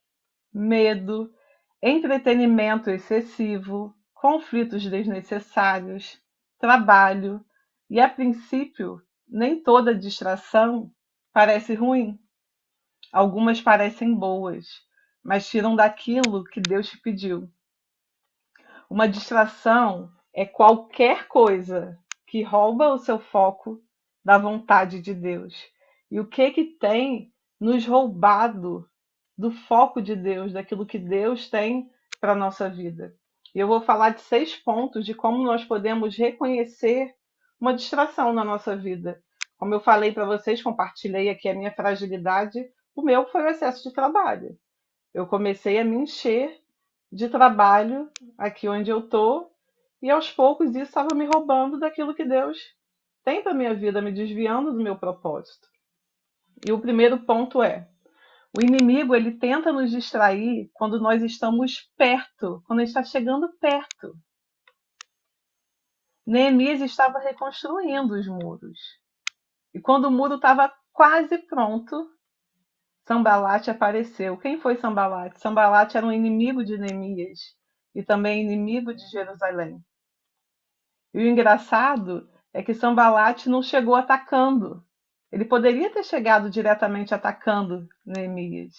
medo, entretenimento excessivo, conflitos desnecessários, trabalho e, a princípio, nem toda distração parece ruim. Algumas parecem boas, mas tiram daquilo que Deus te pediu. Uma distração é qualquer coisa que rouba o seu foco da vontade de Deus. E o que tem nos roubado do foco de Deus, daquilo que Deus tem para a nossa vida? E eu vou falar de 6 pontos de como nós podemos reconhecer uma distração na nossa vida. Como eu falei para vocês, compartilhei aqui a minha fragilidade, o meu foi o excesso de trabalho. Eu comecei a me encher de trabalho aqui onde eu estou, e aos poucos isso estava me roubando daquilo que Deus tem para minha vida, me desviando do meu propósito. E o primeiro ponto é: o inimigo ele tenta nos distrair quando nós estamos perto, quando ele está chegando perto. Neemias estava reconstruindo os muros. E quando o muro estava quase pronto, Sambalate apareceu. Quem foi Sambalate? Sambalate era um inimigo de Neemias e também inimigo de Jerusalém. E o engraçado é que Sambalate não chegou atacando. Ele poderia ter chegado diretamente atacando Neemias,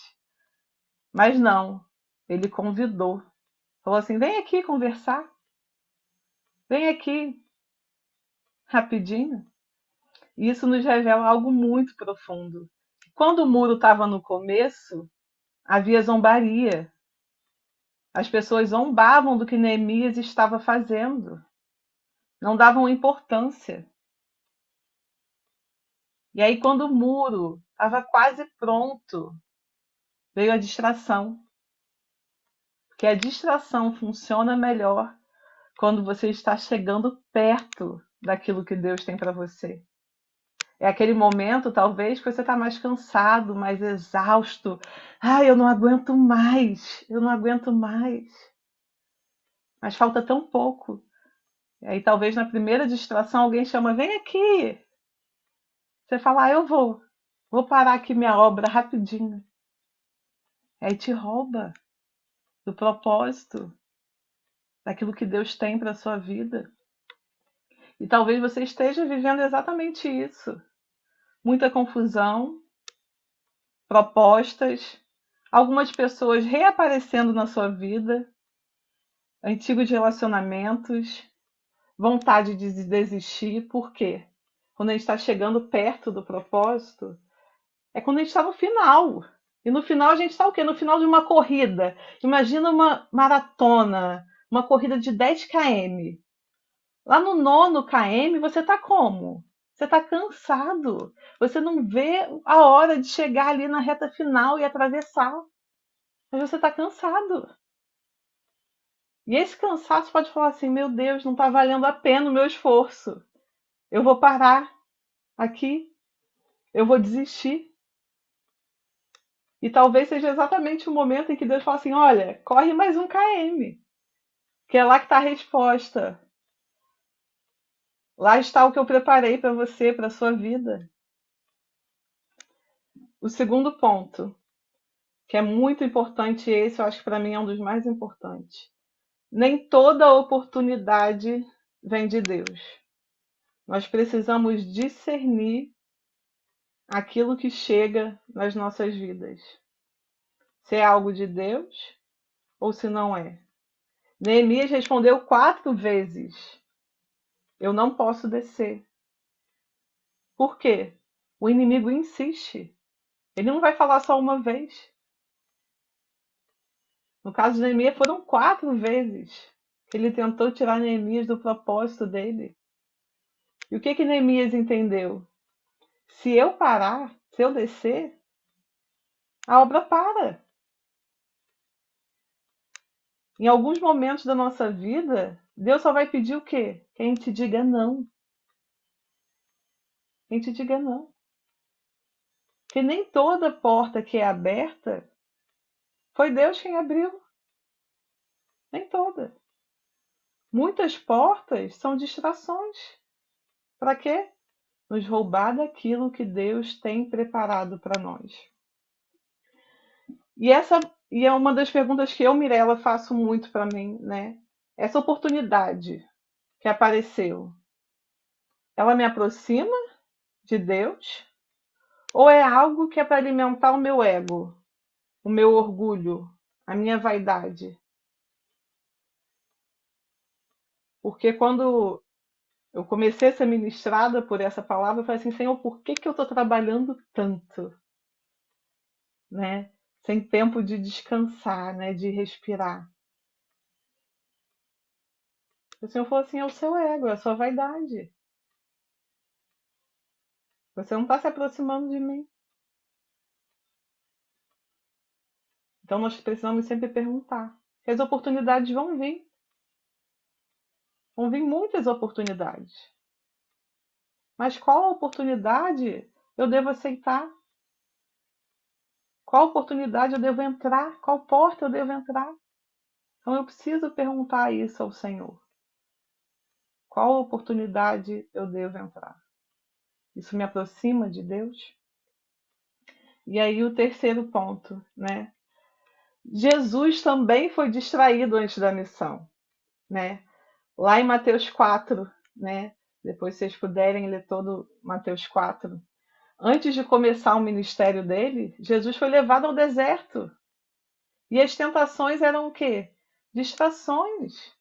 mas não. Ele convidou. Falou assim: vem aqui conversar. Vem aqui rapidinho. E isso nos revela algo muito profundo. Quando o muro estava no começo, Havia zombaria. As pessoas zombavam do que Neemias estava fazendo, não davam importância. E aí, quando o muro estava quase pronto, veio a distração. Porque a distração funciona melhor quando você está chegando perto daquilo que Deus tem para você. É aquele momento, talvez, que você está mais cansado, mais exausto. Ah, eu não aguento mais, eu não aguento mais. Mas falta tão pouco. E aí, talvez, na primeira distração, alguém chama, vem aqui. Você fala, eu vou parar aqui minha obra rapidinho. Aí te rouba do propósito, daquilo que Deus tem para a sua vida. E talvez você esteja vivendo exatamente isso. Muita confusão, propostas, algumas pessoas reaparecendo na sua vida, antigos relacionamentos, vontade de desistir. Por quê? Quando a gente está chegando perto do propósito, é quando a gente está no final. E no final a gente está o quê? No final de uma corrida. Imagina uma maratona, uma corrida de 10 km. Lá no 9º km você está como? Você está cansado. Você não vê a hora de chegar ali na reta final e atravessar. Mas você está cansado. E esse cansaço pode falar assim: meu Deus, não está valendo a pena o meu esforço. Eu vou parar aqui. Eu vou desistir. E talvez seja exatamente o momento em que Deus fala assim: olha, corre mais 1 km. Que é lá que está a resposta. Lá está o que eu preparei para você, para a sua vida. O segundo ponto, que é muito importante, esse eu acho que para mim é um dos mais importantes. Nem toda oportunidade vem de Deus. Nós precisamos discernir aquilo que chega nas nossas vidas. Se é algo de Deus ou se não é. Neemias respondeu 4 vezes: eu não posso descer. Por quê? O inimigo insiste. Ele não vai falar só uma vez. No caso de Neemias, foram 4 vezes que ele tentou tirar Neemias do propósito dele. E o que Neemias entendeu? Se eu parar, se eu descer, a obra para. Em alguns momentos da nossa vida, Deus só vai pedir o quê? Que a gente diga não. Que a gente diga não. Porque nem toda porta que é aberta foi Deus quem abriu. Nem toda. Muitas portas são distrações. Para quê? Nos roubar daquilo que Deus tem preparado para nós. E é uma das perguntas que eu, Mirella, faço muito para mim, né? Essa oportunidade que apareceu, ela me aproxima de Deus? Ou é algo que é para alimentar o meu ego, o meu orgulho, a minha vaidade? Porque quando eu comecei a ser ministrada por essa palavra, eu falei assim: Senhor, por que eu estou trabalhando tanto? Né? Sem tempo de descansar, né? De respirar. O Senhor falou assim: é o seu ego, é a sua vaidade. Você não está se aproximando de mim. Então nós precisamos sempre perguntar. Que as oportunidades vão vir. Vão vir muitas oportunidades. Mas qual oportunidade eu devo aceitar? Qual oportunidade eu devo entrar? Qual porta eu devo entrar? Então eu preciso perguntar isso ao Senhor. Qual oportunidade eu devo entrar? Isso me aproxima de Deus? E aí o terceiro ponto, né? Jesus também foi distraído antes da missão, né? Lá em Mateus 4, né? Depois vocês puderem ler todo Mateus 4. Antes de começar o ministério dele, Jesus foi levado ao deserto. E as tentações eram o quê? Distrações.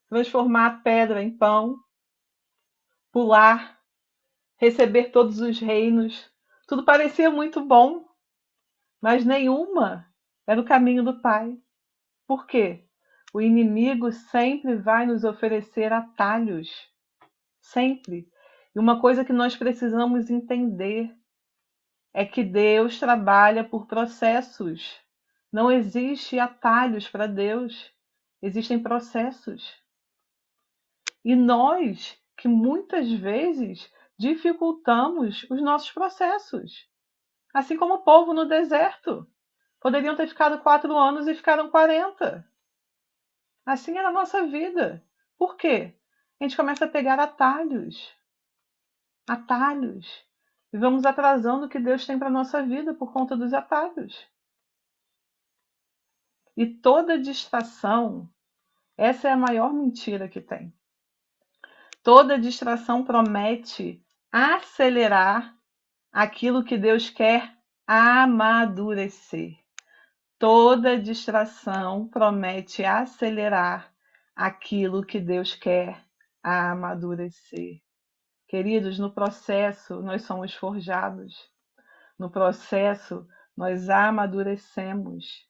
Transformar a pedra em pão, pular, receber todos os reinos. Tudo parecia muito bom. mas nenhuma era o caminho do Pai. Por quê? O inimigo sempre vai nos oferecer atalhos, sempre. E uma coisa que nós precisamos entender é que Deus trabalha por processos. Não existe atalhos para Deus, existem processos. E nós, que muitas vezes dificultamos os nossos processos, assim como o povo no deserto. Poderiam ter ficado 4 anos e ficaram 40. Assim é na nossa vida. Por quê? A gente começa a pegar atalhos, atalhos, e vamos atrasando o que Deus tem para a nossa vida por conta dos atalhos. E toda distração, essa é a maior mentira que tem. Toda distração promete acelerar aquilo que Deus quer amadurecer. Toda distração promete acelerar aquilo que Deus quer amadurecer. Queridos, no processo nós somos forjados. No processo nós amadurecemos.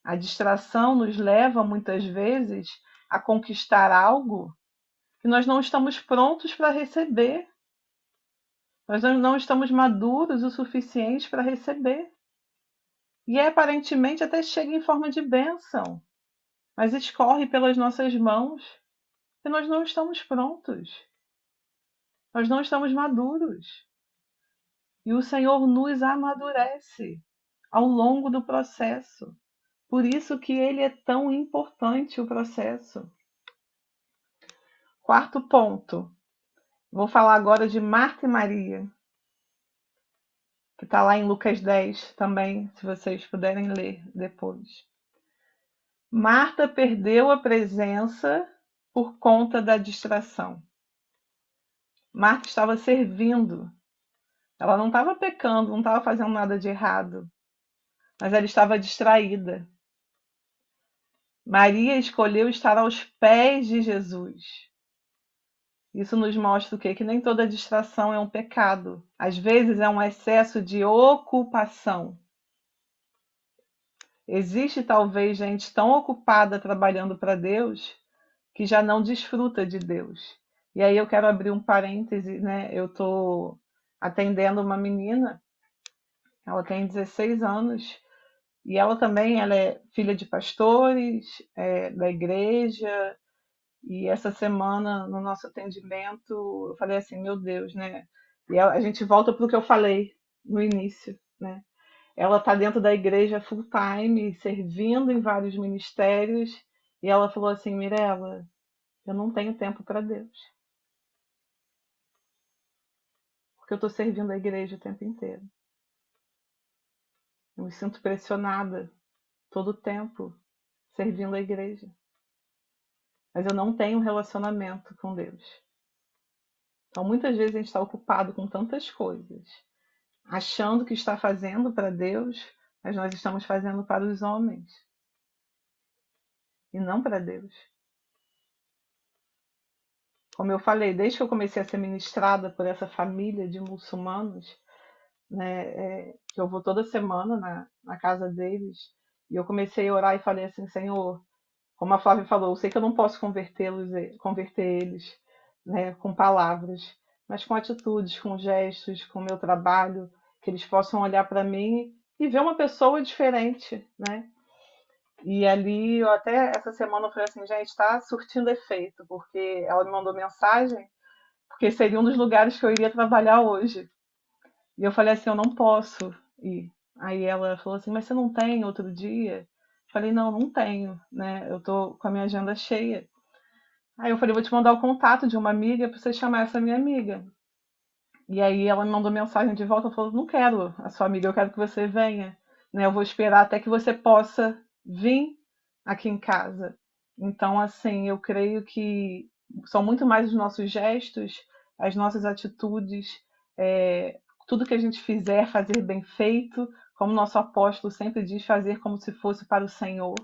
A distração nos leva muitas vezes a conquistar algo que nós não estamos prontos para receber. Nós não estamos maduros o suficiente para receber. E aparentemente até chega em forma de bênção, mas escorre pelas nossas mãos e nós não estamos prontos. Nós não estamos maduros. E o Senhor nos amadurece ao longo do processo. Por isso que ele é tão importante, o processo. Quarto ponto. Vou falar agora de Marta e Maria, que está lá em Lucas 10 também, se vocês puderem ler depois. Marta perdeu a presença por conta da distração. Marta estava servindo. Ela não estava pecando, não estava fazendo nada de errado, mas ela estava distraída. Maria escolheu estar aos pés de Jesus. Isso nos mostra o quê? Que nem toda distração é um pecado. Às vezes é um excesso de ocupação. Existe talvez gente tão ocupada trabalhando para Deus que já não desfruta de Deus. E aí eu quero abrir um parêntese, né? Eu estou atendendo uma menina, ela tem 16 anos, e ela é filha de pastores, da igreja, e essa semana, no nosso atendimento, eu falei assim, meu Deus, né? E a gente volta para o que eu falei no início, né? Ela está dentro da igreja full time, servindo em vários ministérios, e ela falou assim, Mirella, eu não tenho tempo para Deus, porque eu estou servindo a igreja o tempo inteiro. Eu me sinto pressionada todo o tempo servindo a igreja. Mas eu não tenho um relacionamento com Deus. Então, muitas vezes a gente está ocupado com tantas coisas, achando que está fazendo para Deus, mas nós estamos fazendo para os homens e não para Deus. Como eu falei, desde que eu comecei a ser ministrada por essa família de muçulmanos, né, que eu vou toda semana na casa deles, e eu comecei a orar e falei assim, Senhor, como a Flávia falou, eu sei que eu não posso converter eles, né, com palavras, mas com atitudes, com gestos, com o meu trabalho, que eles possam olhar para mim e ver uma pessoa diferente, né? E ali, eu até essa semana eu falei assim, gente, está surtindo efeito, porque ela me mandou mensagem, porque seria um dos lugares que eu iria trabalhar hoje. E eu falei assim, eu não posso ir. Aí ela falou assim, mas você não tem outro dia? Eu falei, não, não tenho, né? Eu tô com a minha agenda cheia. Aí eu falei, vou te mandar o contato de uma amiga para você chamar essa minha amiga. E aí ela me mandou mensagem de volta, falou, não quero a sua amiga, eu quero que você venha, né? Eu vou esperar até que você possa vir aqui em casa. Então, assim, eu creio que são muito mais os nossos gestos, as nossas atitudes, tudo que a gente fizer, fazer bem feito, como nosso apóstolo sempre diz, fazer como se fosse para o Senhor.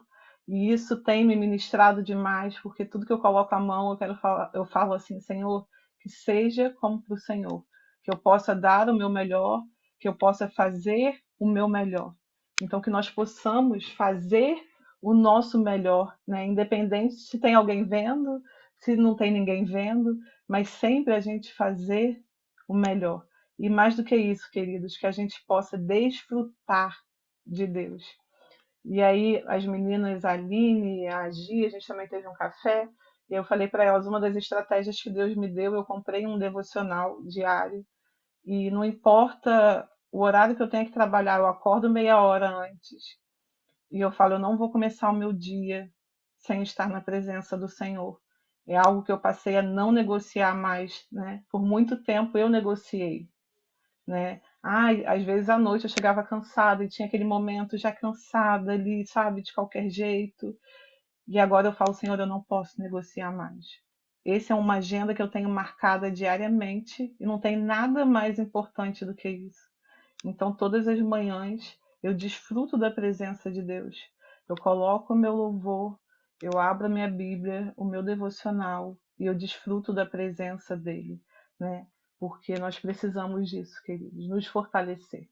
E isso tem me ministrado demais, porque tudo que eu coloco a mão, eu falo assim, Senhor, que seja como para o Senhor, que eu possa dar o meu melhor, que eu possa fazer o meu melhor. Então, que nós possamos fazer o nosso melhor, né? Independente se tem alguém vendo, se não tem ninguém vendo, mas sempre a gente fazer o melhor. E mais do que isso, queridos, que a gente possa desfrutar de Deus. E aí, as meninas, a Aline, a Gia, a gente também teve um café, e eu falei para elas, uma das estratégias que Deus me deu, eu comprei um devocional diário, e não importa o horário que eu tenho que trabalhar, eu acordo meia hora antes. E eu falo, eu não vou começar o meu dia sem estar na presença do Senhor. É algo que eu passei a não negociar mais, né? Por muito tempo eu negociei, né? Ai, às vezes à noite eu chegava cansada e tinha aquele momento já cansada ali, sabe, de qualquer jeito. E agora eu falo, Senhor, eu não posso negociar mais. Essa é uma agenda que eu tenho marcada diariamente e não tem nada mais importante do que isso. Então, todas as manhãs eu desfruto da presença de Deus. Eu coloco o meu louvor, eu abro a minha Bíblia, o meu devocional e eu desfruto da presença dele, né? Porque nós precisamos disso, queridos, nos fortalecer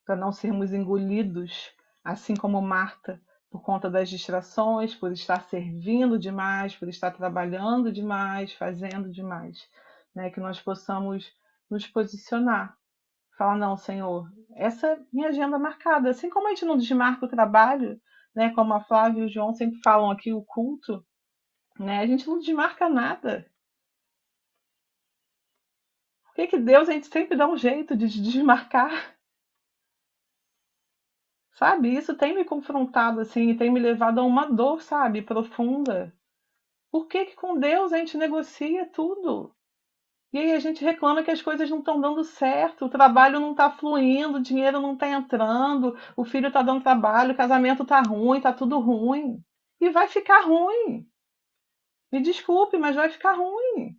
para não sermos engolidos, assim como Marta, por conta das distrações, por estar servindo demais, por estar trabalhando demais, fazendo demais, né? Que nós possamos nos posicionar. Falar, não, Senhor, essa é minha agenda marcada. Assim como a gente não desmarca o trabalho, né? Como a Flávia e o João sempre falam aqui, o culto, né? A gente não desmarca nada. Por que Deus a gente sempre dá um jeito de desmarcar? Sabe? Isso tem me confrontado, assim, e tem me levado a uma dor, sabe? Profunda. Por que com Deus a gente negocia tudo? E aí a gente reclama que as coisas não estão dando certo, o trabalho não está fluindo, o dinheiro não está entrando, o filho está dando trabalho, o casamento está ruim, está tudo ruim. E vai ficar ruim. Me desculpe, mas vai ficar ruim.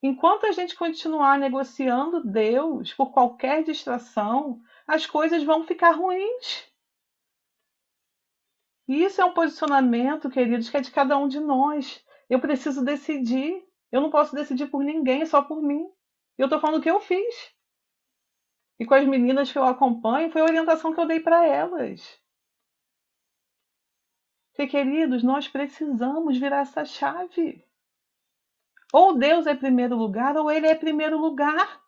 Enquanto a gente continuar negociando Deus por qualquer distração, as coisas vão ficar ruins. E isso é um posicionamento, queridos, que é de cada um de nós. Eu preciso decidir. Eu não posso decidir por ninguém, só por mim. Eu estou falando o que eu fiz. E com as meninas que eu acompanho, foi a orientação que eu dei para elas. Porque, queridos, nós precisamos virar essa chave. Ou Deus é primeiro lugar, ou Ele é primeiro lugar.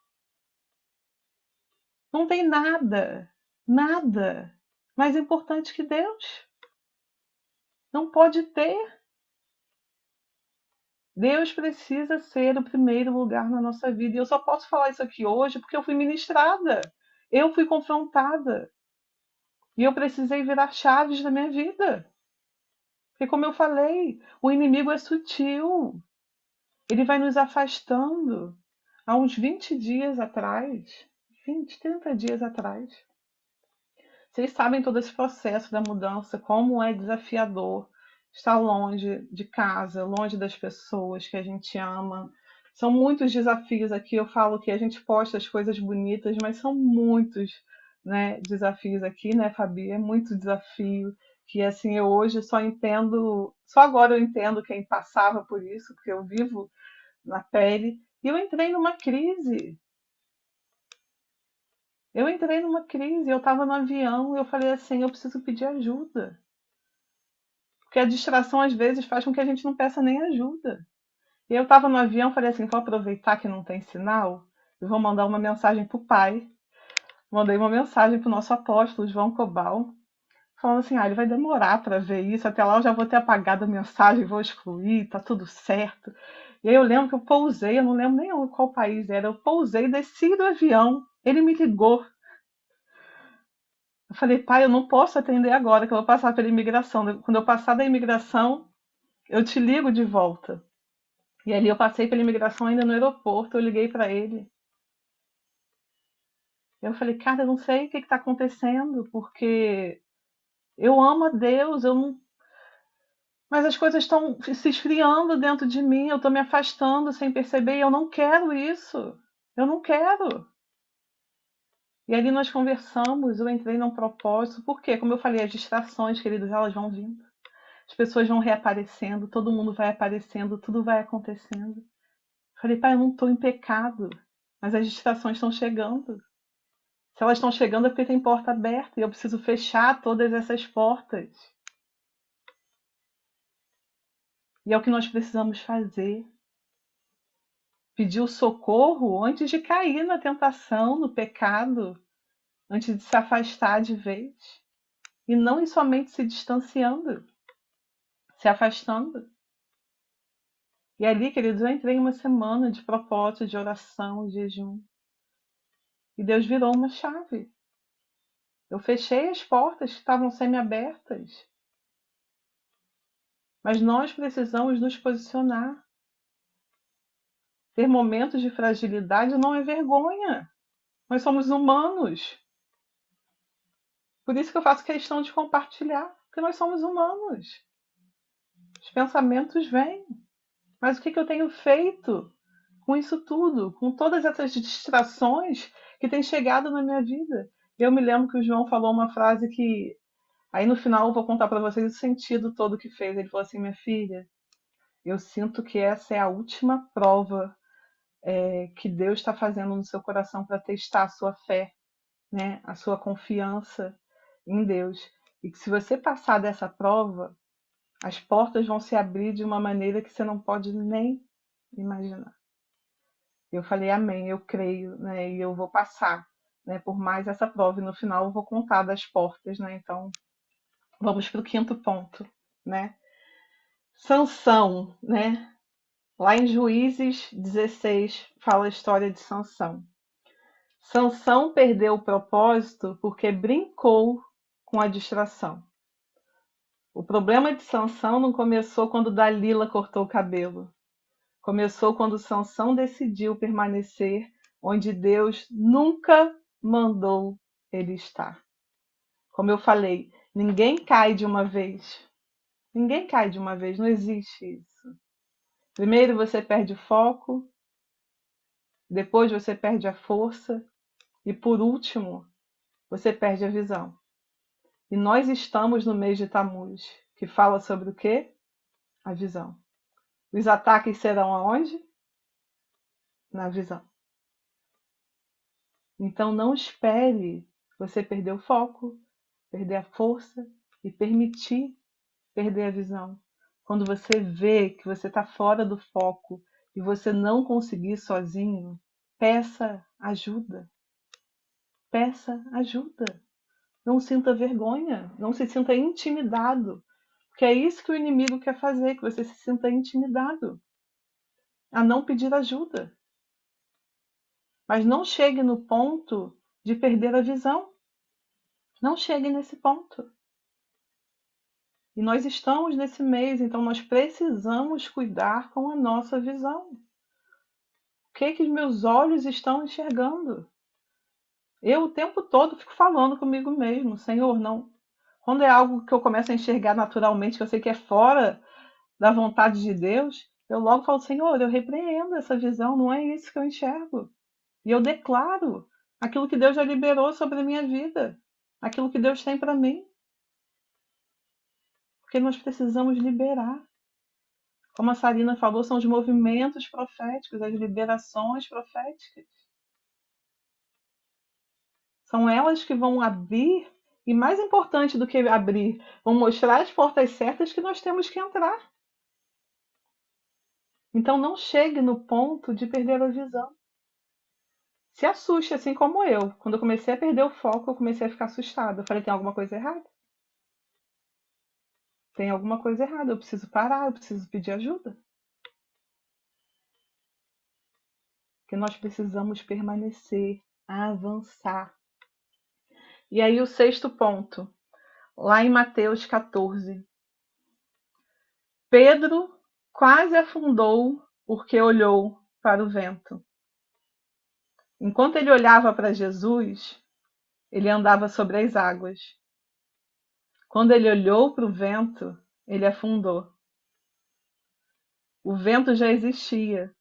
Não tem nada mais importante que Deus. Não pode ter. Deus precisa ser o primeiro lugar na nossa vida. E eu só posso falar isso aqui hoje porque eu fui ministrada. Eu fui confrontada. E eu precisei virar chaves na minha vida. Porque, como eu falei, o inimigo é sutil. Ele vai nos afastando. Há uns 20 dias atrás, 20, 30 dias atrás, vocês sabem todo esse processo da mudança, como é desafiador estar longe de casa, longe das pessoas que a gente ama. São muitos desafios aqui. Eu falo que a gente posta as coisas bonitas, mas são muitos, né, desafios aqui, né, Fabi? É muito desafio. Que assim, eu hoje só entendo, só agora eu entendo quem passava por isso, porque eu vivo na pele. E eu entrei numa crise. Eu estava no avião e eu falei assim, eu preciso pedir ajuda. Porque a distração às vezes faz com que a gente não peça nem ajuda. E eu estava no avião, falei assim, vou aproveitar que não tem sinal e vou mandar uma mensagem para o pai. Mandei uma mensagem para o nosso apóstolo, João Cobal, falando assim, ele vai demorar para ver isso, até lá eu já vou ter apagado a mensagem, vou excluir, tá tudo certo. E aí eu lembro que eu pousei, eu não lembro nem qual país era, eu pousei, desci do avião, ele me ligou. Eu falei, pai, eu não posso atender agora, que eu vou passar pela imigração. Quando eu passar da imigração, eu te ligo de volta. E ali eu passei pela imigração ainda no aeroporto, eu liguei para ele. Eu falei, cara, eu não sei o que está acontecendo, porque eu amo a Deus, eu não... mas as coisas estão se esfriando dentro de mim, eu estou me afastando sem perceber, e eu não quero isso. Eu não quero. E ali nós conversamos, eu entrei num propósito, porque, como eu falei, as distrações, queridos, elas vão vindo. As pessoas vão reaparecendo, todo mundo vai aparecendo, tudo vai acontecendo. Falei, pai, eu não estou em pecado, mas as distrações estão chegando. Se elas estão chegando é porque tem porta aberta e eu preciso fechar todas essas portas. E é o que nós precisamos fazer. Pedir o socorro antes de cair na tentação, no pecado, antes de se afastar de vez. E não ir somente se distanciando, se afastando. E ali, queridos, eu entrei em uma semana de propósito, de oração, de jejum. E Deus virou uma chave. Eu fechei as portas que estavam semi-abertas. Mas nós precisamos nos posicionar. Ter momentos de fragilidade não é vergonha. Nós somos humanos. Por isso que eu faço questão de compartilhar, porque nós somos humanos. Os pensamentos vêm. Mas o que eu tenho feito com isso tudo? Com todas essas distrações que têm chegado na minha vida? Eu me lembro que o João falou uma frase que, aí no final eu vou contar para vocês o sentido todo que fez. Ele falou assim: minha filha, eu sinto que essa é a última prova que Deus está fazendo no seu coração para testar a sua fé, né? A sua confiança em Deus. E que se você passar dessa prova, as portas vão se abrir de uma maneira que você não pode nem imaginar. Eu falei amém, eu creio, né? E eu vou passar, né, por mais essa prova. E no final eu vou contar das portas, né? Então vamos para o quinto ponto, né? Sansão, né? Lá em Juízes 16 fala a história de Sansão. Sansão perdeu o propósito porque brincou com a distração. O problema de Sansão não começou quando Dalila cortou o cabelo. Começou quando Sansão decidiu permanecer onde Deus nunca mandou ele estar. Como eu falei, ninguém cai de uma vez. Ninguém cai de uma vez, não existe isso. Primeiro você perde o foco, depois você perde a força e por último você perde a visão. E nós estamos no mês de Tammuz, que fala sobre o quê? A visão. Os ataques serão aonde? Na visão. Então não espere você perder o foco, perder a força e permitir perder a visão. Quando você vê que você está fora do foco e você não conseguir sozinho, peça ajuda. Peça ajuda. Não sinta vergonha, não se sinta intimidado, porque é isso que o inimigo quer fazer, que você se sinta intimidado a não pedir ajuda. Mas não chegue no ponto de perder a visão. Não chegue nesse ponto. E nós estamos nesse mês, então nós precisamos cuidar com a nossa visão. O que os meus olhos estão enxergando? Eu o tempo todo fico falando comigo mesmo, Senhor, não. Quando é algo que eu começo a enxergar naturalmente, que eu sei que é fora da vontade de Deus, eu logo falo, Senhor, eu repreendo essa visão, não é isso que eu enxergo. E eu declaro aquilo que Deus já liberou sobre a minha vida, aquilo que Deus tem para mim. Porque nós precisamos liberar. Como a Sarina falou, são os movimentos proféticos, as liberações proféticas. São elas que vão abrir, e mais importante do que abrir, vão mostrar as portas certas que nós temos que entrar. Então não chegue no ponto de perder a visão. Se assuste, assim como eu. Quando eu comecei a perder o foco, eu comecei a ficar assustada. Eu falei, tem alguma coisa errada? Tem alguma coisa errada, eu preciso parar, eu preciso pedir ajuda. Porque nós precisamos permanecer, avançar. E aí o sexto ponto, lá em Mateus 14. Pedro quase afundou porque olhou para o vento. Enquanto ele olhava para Jesus, ele andava sobre as águas. Quando ele olhou para o vento, ele afundou. O vento já existia,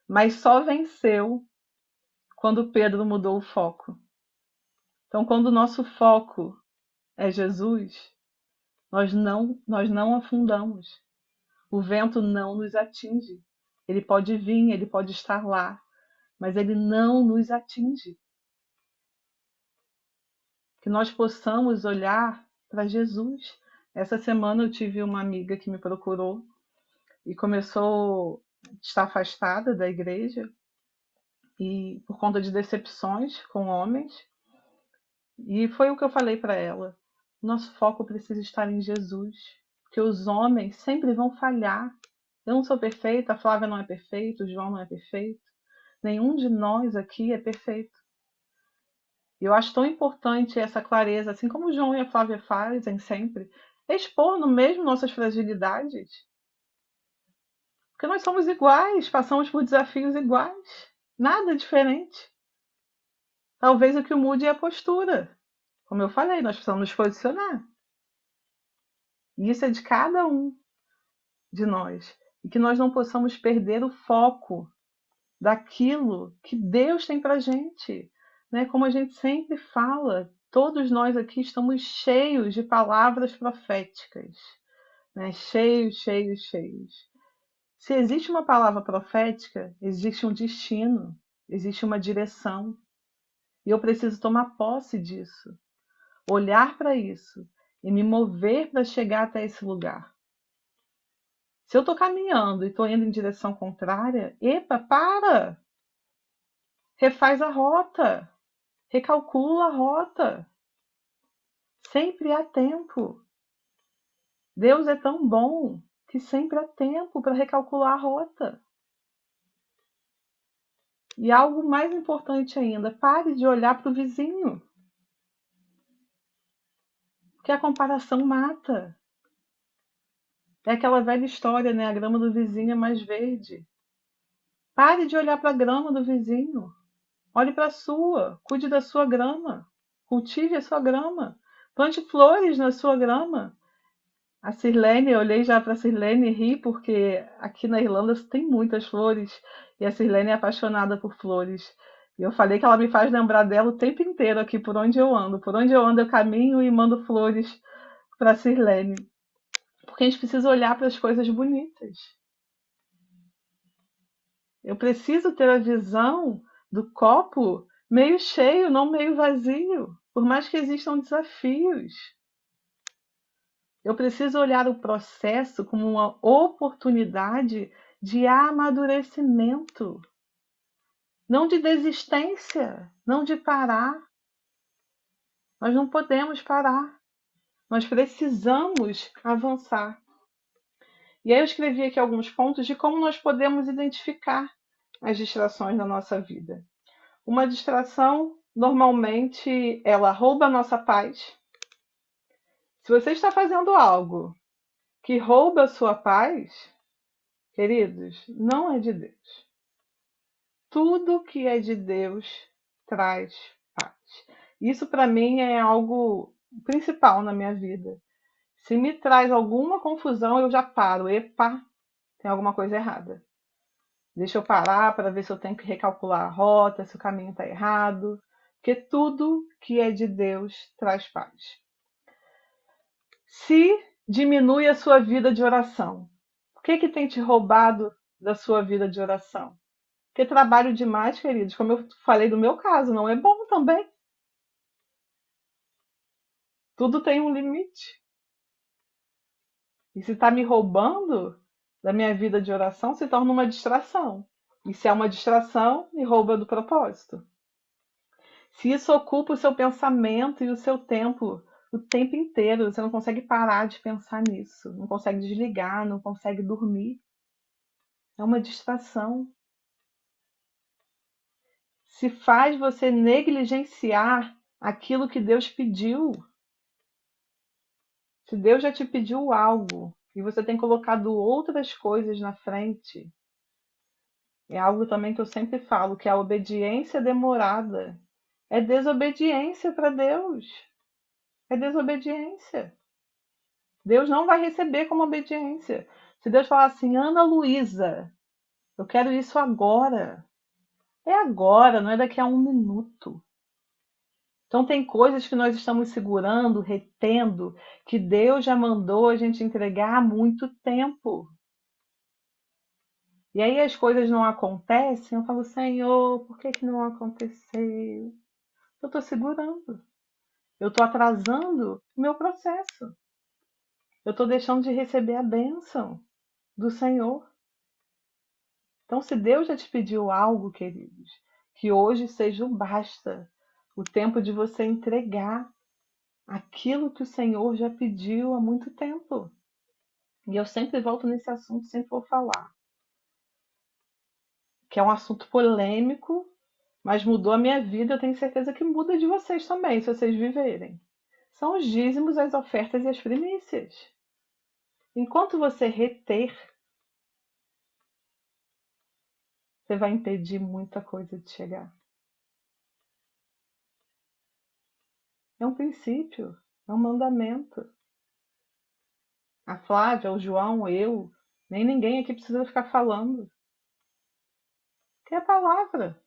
mas só venceu quando Pedro mudou o foco. Então, quando o nosso foco é Jesus, nós não afundamos. O vento não nos atinge. Ele pode vir, ele pode estar lá, mas ele não nos atinge. que nós possamos olhar para Jesus. Essa semana eu tive uma amiga que me procurou e começou a estar afastada da igreja e por conta de decepções com homens. E foi o que eu falei para ela. Nosso foco precisa estar em Jesus, porque os homens sempre vão falhar. Eu não sou perfeita, a Flávia não é perfeita, o João não é perfeito. Nenhum de nós aqui é perfeito. E eu acho tão importante essa clareza, assim como o João e a Flávia fazem sempre, expor no mesmo nossas fragilidades. Porque nós somos iguais, passamos por desafios iguais. Nada diferente. Talvez o que mude é a postura. Como eu falei, nós precisamos nos posicionar. E isso é de cada um de nós. E que nós não possamos perder o foco daquilo que Deus tem para gente. Né? Como a gente sempre fala, todos nós aqui estamos cheios de palavras proféticas. Né? Cheios, cheios, cheios. Se existe uma palavra profética, existe um destino, existe uma direção. E eu preciso tomar posse disso, olhar para isso e me mover para chegar até esse lugar. Se eu estou caminhando e estou indo em direção contrária, epa, para! Refaz a rota, recalcula a rota. Sempre há tempo. Deus é tão bom que sempre há tempo para recalcular a rota. E algo mais importante ainda, pare de olhar para o vizinho. Porque a comparação mata. É aquela velha história, né? A grama do vizinho é mais verde. Pare de olhar para a grama do vizinho. Olhe para a sua. Cuide da sua grama. Cultive a sua grama. Plante flores na sua grama. A Sirlene, eu olhei já para a Sirlene e ri, porque aqui na Irlanda tem muitas flores. E a Sirlene é apaixonada por flores. E eu falei que ela me faz lembrar dela o tempo inteiro aqui por onde eu ando. Por onde eu ando, eu caminho e mando flores para a Sirlene. Porque a gente precisa olhar para as coisas bonitas. Eu preciso ter a visão do copo meio cheio, não meio vazio, por mais que existam desafios. Eu preciso olhar o processo como uma oportunidade de amadurecimento, não de desistência, não de parar. Nós não podemos parar. Nós precisamos avançar. E aí eu escrevi aqui alguns pontos de como nós podemos identificar as distrações na nossa vida. Uma distração, normalmente, ela rouba a nossa paz. Se você está fazendo algo que rouba a sua paz, queridos, não é de Deus. Tudo que é de Deus traz paz. Isso para mim é algo principal na minha vida. Se me traz alguma confusão, eu já paro. Epa, tem alguma coisa errada. Deixa eu parar para ver se eu tenho que recalcular a rota, se o caminho está errado. Porque tudo que é de Deus traz paz. Se diminui a sua vida de oração, o que tem te roubado da sua vida de oração? Porque trabalho demais, queridos, como eu falei do meu caso, não é bom também. Tudo tem um limite. E se está me roubando da minha vida de oração, se torna uma distração. E se é uma distração, me rouba do propósito. Se isso ocupa o seu pensamento e o seu tempo o tempo inteiro, você não consegue parar de pensar nisso, não consegue desligar, não consegue dormir. É uma distração. Se faz você negligenciar aquilo que Deus pediu. Se Deus já te pediu algo e você tem colocado outras coisas na frente, é algo também que eu sempre falo, que a obediência demorada é desobediência para Deus. É desobediência. Deus não vai receber como obediência. Se Deus falar assim, Ana Luísa, eu quero isso agora. É agora, não é daqui a um minuto. Então tem coisas que nós estamos segurando, retendo, que Deus já mandou a gente entregar há muito tempo. E aí as coisas não acontecem, eu falo, Senhor, por que não aconteceu? Eu estou segurando. eu estou atrasando o meu processo. Eu estou deixando de receber a bênção do Senhor. Então, se Deus já te pediu algo, queridos, que hoje seja o basta, o tempo de você entregar aquilo que o Senhor já pediu há muito tempo. E eu sempre volto nesse assunto, sempre vou falar, que é um assunto polêmico, mas mudou a minha vida, eu tenho certeza que muda de vocês também, se vocês viverem. São os dízimos, as ofertas e as primícias. Enquanto você reter, você vai impedir muita coisa de chegar. É um princípio, é um mandamento. A Flávia, o João, eu, nem ninguém aqui precisa ficar falando. Que é a palavra.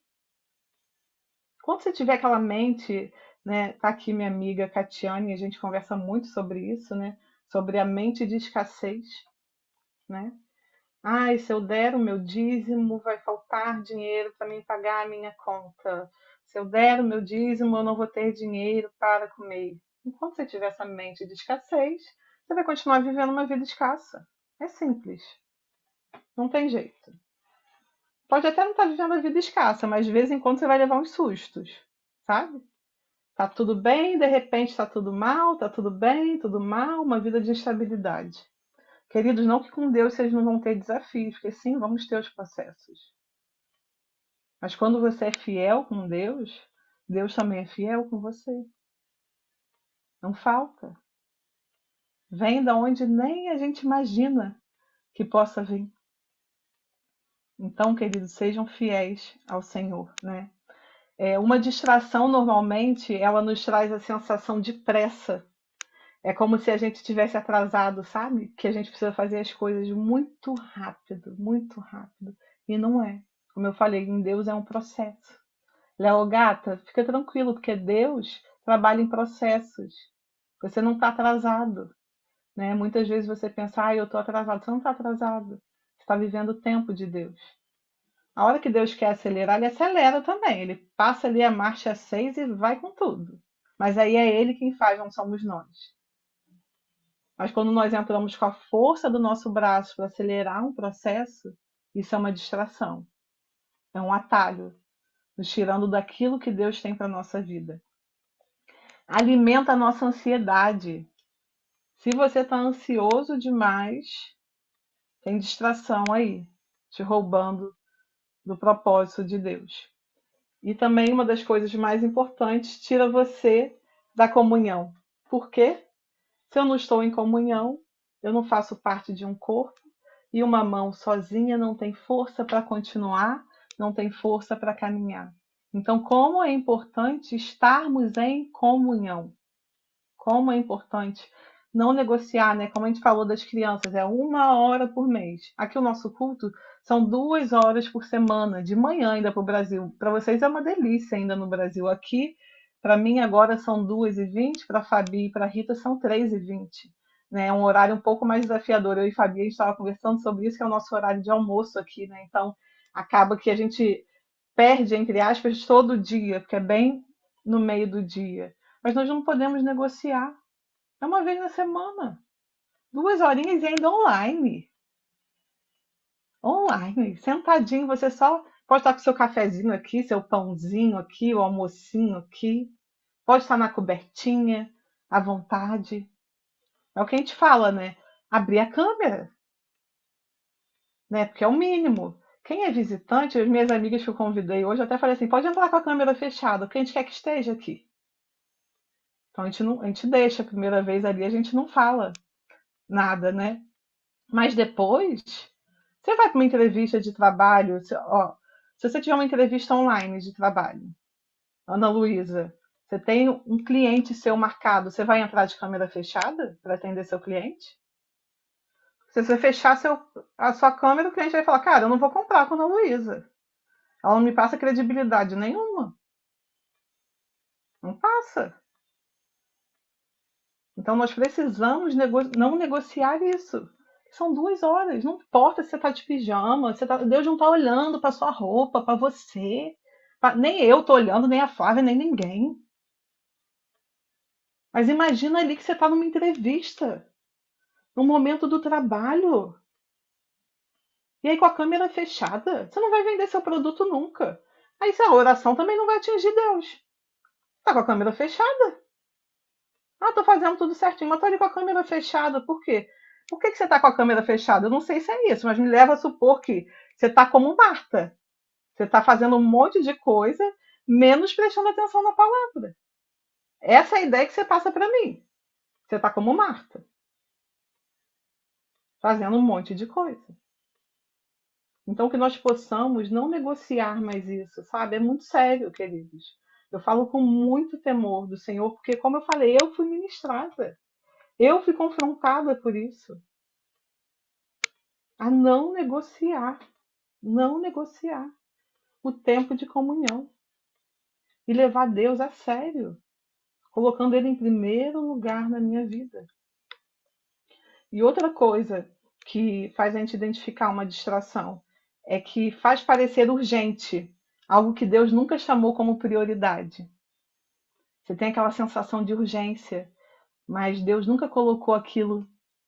Quando você tiver aquela mente, né? Tá aqui minha amiga Catiane, a gente conversa muito sobre isso, né? Sobre a mente de escassez, né? Ai, se eu der o meu dízimo, vai faltar dinheiro para mim pagar a minha conta. Se eu der o meu dízimo, eu não vou ter dinheiro para comer. Enquanto você tiver essa mente de escassez, você vai continuar vivendo uma vida escassa. É simples. Não tem jeito. Pode até não estar vivendo a vida escassa, mas de vez em quando você vai levar uns sustos, sabe? Tá tudo bem, de repente tá tudo mal, tá tudo bem, tudo mal, uma vida de instabilidade. Queridos, não que com Deus vocês não vão ter desafios, porque sim, vamos ter os processos. Mas quando você é fiel com Deus, Deus também é fiel com você. Não falta. Vem da onde nem a gente imagina que possa vir. Então, queridos, sejam fiéis ao Senhor, né? Uma distração, normalmente, ela nos traz a sensação de pressa. É como se a gente tivesse atrasado, sabe? Que a gente precisa fazer as coisas muito rápido, muito rápido. E não é. Como eu falei, em Deus é um processo. Léo Gata, fica tranquilo, porque Deus trabalha em processos. Você não está atrasado, né? Muitas vezes você pensa, eu estou atrasado. Você não está atrasado. Você está vivendo o tempo de Deus. A hora que Deus quer acelerar, ele acelera também. Ele passa ali a marcha 6 e vai com tudo. Mas aí é ele quem faz, não somos nós. Mas quando nós entramos com a força do nosso braço para acelerar um processo, isso é uma distração. É um atalho, nos tirando daquilo que Deus tem para a nossa vida. Alimenta a nossa ansiedade. Se você está ansioso demais, tem distração aí, te roubando do propósito de Deus. E também uma das coisas mais importantes, tira você da comunhão. Por quê? Se eu não estou em comunhão, eu não faço parte de um corpo, e uma mão sozinha não tem força para continuar, não tem força para caminhar. Então, como é importante estarmos em comunhão. Como é importante não negociar, né? Como a gente falou das crianças, é 1 hora por mês. Aqui o nosso culto são 2 horas por semana, de manhã ainda para o Brasil. Para vocês é uma delícia ainda no Brasil. Aqui, para mim agora são 2h20, para a Fabi e para a Rita são 3h20. Né? É um horário um pouco mais desafiador. Eu e a Fabi, a gente estava conversando sobre isso, que é o nosso horário de almoço aqui, né? Então, acaba que a gente perde, entre aspas, todo dia, porque é bem no meio do dia. Mas nós não podemos negociar. É uma vez na semana. 2 horinhas e ainda online. Online. Sentadinho, você só pode estar com seu cafezinho aqui, seu pãozinho aqui, o almocinho aqui. Pode estar na cobertinha, à vontade. É o que a gente fala, né? Abrir a câmera. Né? Porque é o mínimo. Quem é visitante, as minhas amigas que eu convidei hoje, eu até falei assim, pode entrar com a câmera fechada, porque a gente quer que esteja aqui. Então a gente deixa a primeira vez ali, a gente não fala nada, né? Mas depois, você vai para uma entrevista de trabalho, se você tiver uma entrevista online de trabalho, Ana Luísa, você tem um cliente seu marcado, você vai entrar de câmera fechada para atender seu cliente? Se você fechar a sua câmera, o cliente vai falar, cara, eu não vou comprar com a Ana Luísa. Ela não me passa credibilidade nenhuma. Não passa. Então nós precisamos não negociar isso. São 2 horas. Não importa se você está de pijama, Deus não está olhando para sua roupa, para você. Nem eu estou olhando, nem a Flávia, nem ninguém. Mas imagina ali que você está numa entrevista, no momento do trabalho, e aí com a câmera fechada, você não vai vender seu produto nunca. Aí a oração também não vai atingir Deus. Tá com a câmera fechada. Ah, tô fazendo tudo certinho, mas tô ali com a câmera fechada. Por quê? Por que você tá com a câmera fechada? Eu não sei se é isso, mas me leva a supor que você tá como Marta. Você tá fazendo um monte de coisa, menos prestando atenção na palavra. Essa é a ideia que você passa para mim. Você tá como Marta, fazendo um monte de coisa. Então, que nós possamos não negociar mais isso, sabe? É muito sério, queridos. Eu falo com muito temor do Senhor, porque, como eu falei, eu fui ministrada. Eu fui confrontada por isso. A não negociar. Não negociar o tempo de comunhão. E levar Deus a sério. Colocando Ele em primeiro lugar na minha vida. E outra coisa que faz a gente identificar uma distração é que faz parecer urgente algo que Deus nunca chamou como prioridade. Você tem aquela sensação de urgência, mas Deus nunca colocou aquilo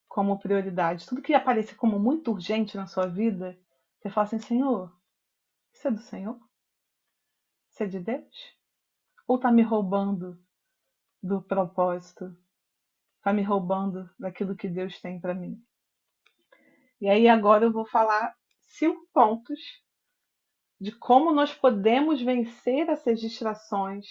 como prioridade. Tudo que aparecer como muito urgente na sua vida, você fala assim: Senhor, isso é do Senhor? Isso é de Deus? Ou está me roubando do propósito? Está me roubando daquilo que Deus tem para mim? E aí agora eu vou falar 5 pontos de como nós podemos vencer essas distrações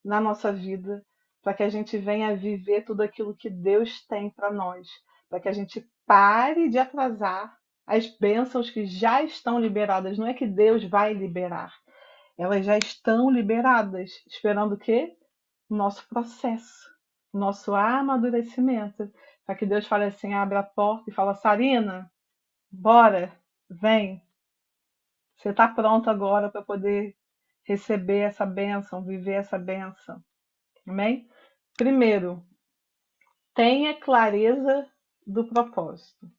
na nossa vida, para que a gente venha viver tudo aquilo que Deus tem para nós, para que a gente pare de atrasar as bênçãos que já estão liberadas. Não é que Deus vai liberar, elas já estão liberadas, esperando o quê? O nosso processo, o nosso amadurecimento, para que Deus fale assim, abre a porta e fala: Sarina, bora, vem. Você está pronto agora para poder receber essa bênção, viver essa bênção. Amém? Primeiro, tenha clareza do propósito.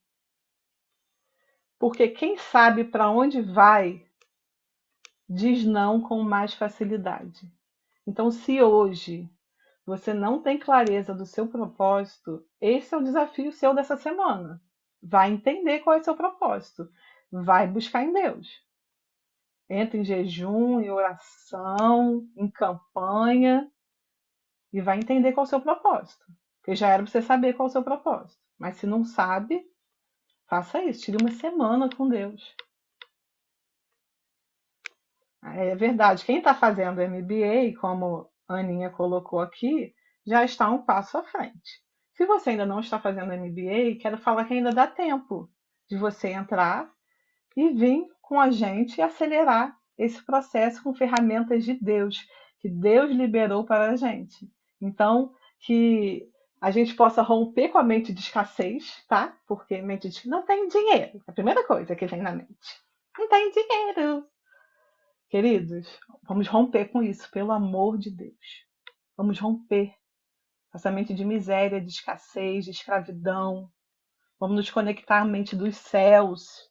Porque quem sabe para onde vai, diz não com mais facilidade. Então, se hoje você não tem clareza do seu propósito, esse é o desafio seu dessa semana. Vai entender qual é o seu propósito. Vai buscar em Deus. Entra em jejum, em oração, em campanha e vai entender qual é o seu propósito. Porque já era para você saber qual é o seu propósito. Mas se não sabe, faça isso. Tire uma semana com Deus. É verdade. Quem está fazendo MBA, como a Aninha colocou aqui, já está um passo à frente. Se você ainda não está fazendo MBA, quero falar que ainda dá tempo de você entrar e vir com a gente e acelerar esse processo com ferramentas de Deus, que Deus liberou para a gente. Então, que a gente possa romper com a mente de escassez, tá? Porque mente de não tem dinheiro. A primeira coisa que vem na mente. Não tem dinheiro. Queridos, vamos romper com isso, pelo amor de Deus. Vamos romper essa mente de miséria, de escassez, de escravidão. Vamos nos conectar à mente dos céus,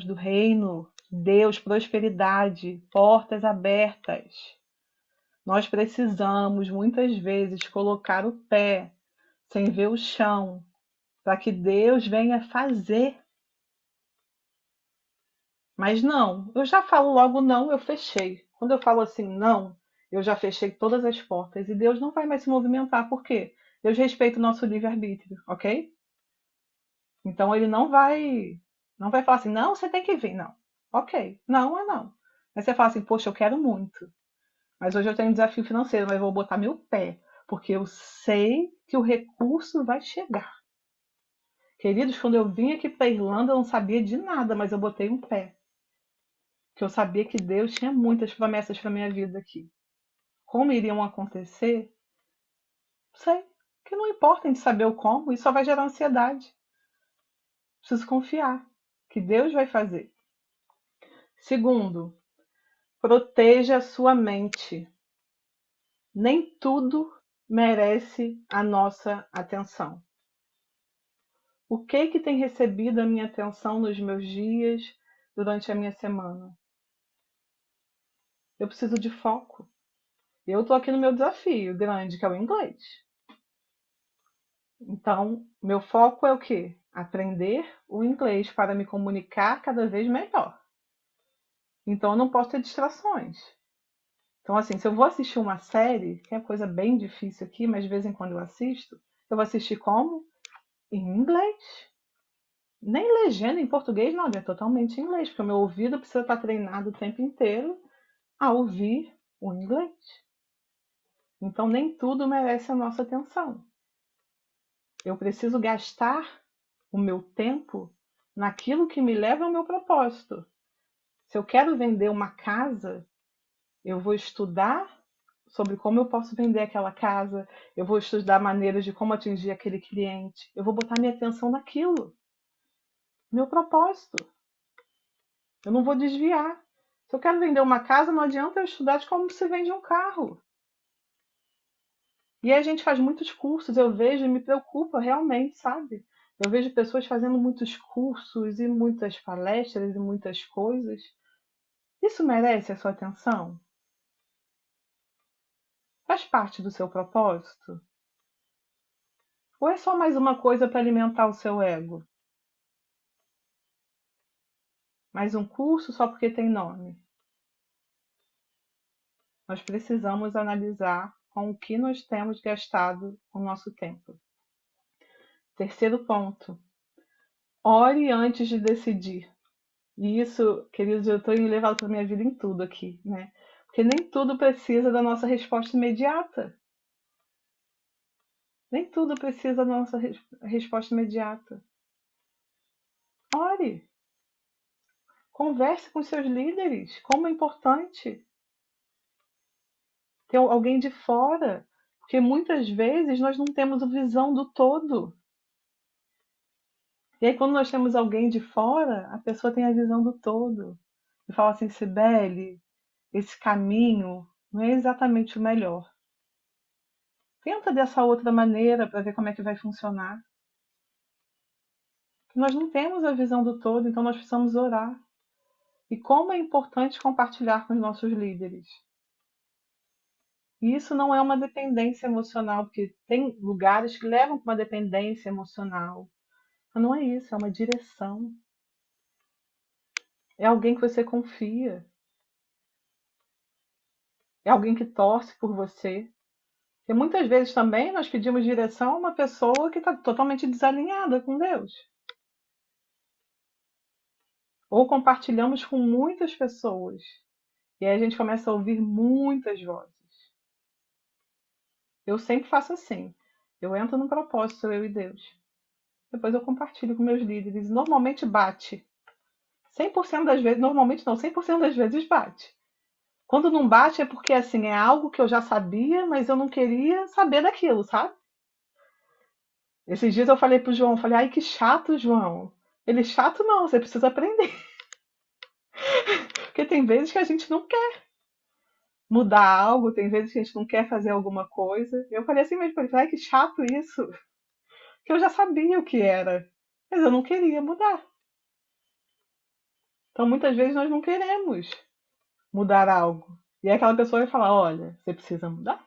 do reino, Deus, prosperidade, portas abertas. Nós precisamos, muitas vezes, colocar o pé sem ver o chão, para que Deus venha fazer. Mas não, eu já falo logo não, eu fechei. Quando eu falo assim, não, eu já fechei todas as portas e Deus não vai mais se movimentar. Por quê? Deus respeita o nosso livre-arbítrio, ok? Então ele não vai falar assim, não, você tem que vir, não. Ok, não é não. Mas você fala assim, poxa, eu quero muito. Mas hoje eu tenho um desafio financeiro, mas eu vou botar meu pé, porque eu sei que o recurso vai chegar. Queridos, quando eu vim aqui para a Irlanda, eu não sabia de nada, mas eu botei um pé. Porque eu sabia que Deus tinha muitas promessas para minha vida aqui. Como iriam acontecer? Não sei. Que não importa a gente saber o como, isso só vai gerar ansiedade. Preciso confiar que Deus vai fazer. Segundo, proteja a sua mente. Nem tudo merece a nossa atenção. O que tem recebido a minha atenção nos meus dias, durante a minha semana? Eu preciso de foco. Eu tô aqui no meu desafio grande, que é o inglês. Então, meu foco é o quê? Aprender o inglês para me comunicar cada vez melhor. Então, eu não posso ter distrações. Então, assim, se eu vou assistir uma série, que é coisa bem difícil aqui, mas de vez em quando eu vou assistir como? Em inglês. Nem legenda em português, não, é totalmente em inglês, porque o meu ouvido precisa estar treinado o tempo inteiro a ouvir o inglês. Então, nem tudo merece a nossa atenção. Eu preciso gastar o meu tempo naquilo que me leva ao meu propósito. Se eu quero vender uma casa, eu vou estudar sobre como eu posso vender aquela casa, eu vou estudar maneiras de como atingir aquele cliente, eu vou botar minha atenção naquilo, meu propósito. Eu não vou desviar. Se eu quero vender uma casa, não adianta eu estudar de como se vende um carro. E aí a gente faz muitos cursos, eu vejo e me preocupa realmente, sabe? Eu vejo pessoas fazendo muitos cursos e muitas palestras e muitas coisas. Isso merece a sua atenção? Faz parte do seu propósito? Ou é só mais uma coisa para alimentar o seu ego? Mais um curso só porque tem nome? Nós precisamos analisar com o que nós temos gastado o nosso tempo. Terceiro ponto, ore antes de decidir. E isso, queridos, eu estou levado para a minha vida em tudo aqui, né? Porque nem tudo precisa da nossa resposta imediata. Nem tudo precisa da nossa resposta imediata. Ore. Converse com seus líderes. Como é importante ter alguém de fora. Porque muitas vezes nós não temos a visão do todo. E aí, quando nós temos alguém de fora, a pessoa tem a visão do todo. E fala assim, Sibeli, esse caminho não é exatamente o melhor. Tenta dessa outra maneira para ver como é que vai funcionar. Nós não temos a visão do todo, então nós precisamos orar. E como é importante compartilhar com os nossos líderes. E isso não é uma dependência emocional, porque tem lugares que levam para uma dependência emocional. Mas não é isso, é uma direção. É alguém que você confia. É alguém que torce por você. E muitas vezes também nós pedimos direção a uma pessoa que está totalmente desalinhada com Deus. Ou compartilhamos com muitas pessoas. E aí a gente começa a ouvir muitas vozes. Eu sempre faço assim. Eu entro no propósito, eu e Deus. Depois eu compartilho com meus líderes. Normalmente bate. 100% das vezes, normalmente não, 100% das vezes bate. Quando não bate é porque assim, é algo que eu já sabia, mas eu não queria saber daquilo, sabe? Esses dias eu falei pro João, falei, ai que chato, João. Ele, chato não, você precisa aprender. Porque tem vezes que a gente não quer mudar algo, tem vezes que a gente não quer fazer alguma coisa. Eu falei assim mesmo, falei, ai que chato isso. Que eu já sabia o que era, mas eu não queria mudar. Então muitas vezes nós não queremos mudar algo. E aí aquela pessoa vai falar, olha, você precisa mudar.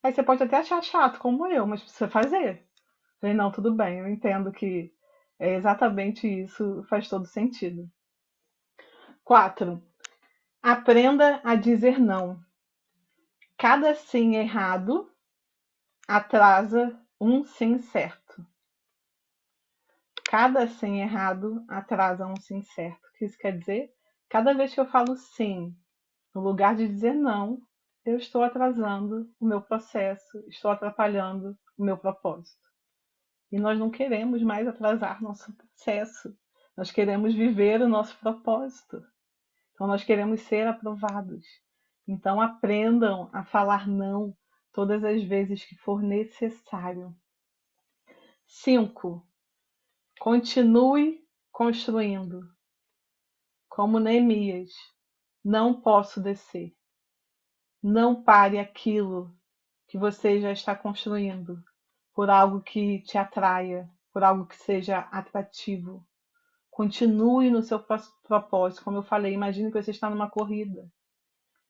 Aí você pode até achar chato, como eu, mas precisa fazer. Eu falei, não, tudo bem, eu entendo que é exatamente isso, faz todo sentido. 4. Aprenda a dizer não. Cada sim errado atrasa um sim certo. Cada sim errado atrasa um sim certo. O que isso quer dizer? Cada vez que eu falo sim, no lugar de dizer não, eu estou atrasando o meu processo, estou atrapalhando o meu propósito. E nós não queremos mais atrasar nosso processo. Nós queremos viver o nosso propósito. Então nós queremos ser aprovados. Então aprendam a falar não todas as vezes que for necessário. 5. Continue construindo. Como Neemias, não posso descer. Não pare aquilo que você já está construindo por algo que te atraia, por algo que seja atrativo. Continue no seu propósito. Como eu falei, imagine que você está numa corrida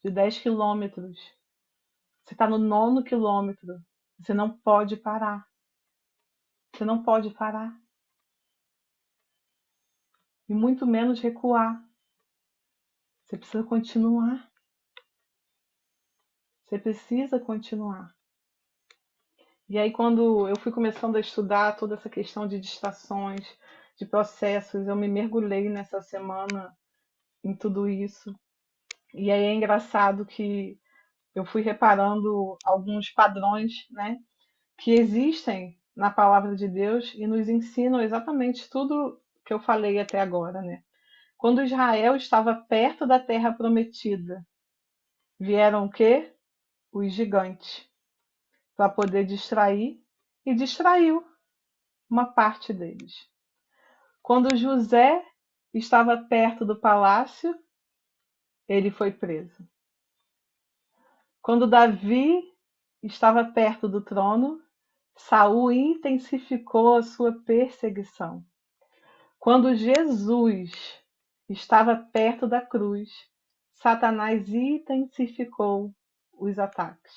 de 10 quilômetros Você está no 9º quilômetro. Você não pode parar. Você não pode parar. E muito menos recuar. Você precisa continuar. Você precisa continuar. E aí, quando eu fui começando a estudar toda essa questão de distrações, de processos, eu me mergulhei nessa semana em tudo isso. E aí é engraçado que eu fui reparando alguns padrões, né, que existem na palavra de Deus e nos ensinam exatamente tudo que eu falei até agora, né? Quando Israel estava perto da terra prometida, vieram o quê? Os gigantes, para poder distrair, e distraiu uma parte deles. Quando José estava perto do palácio, ele foi preso. Quando Davi estava perto do trono, Saul intensificou a sua perseguição. Quando Jesus estava perto da cruz, Satanás intensificou os ataques.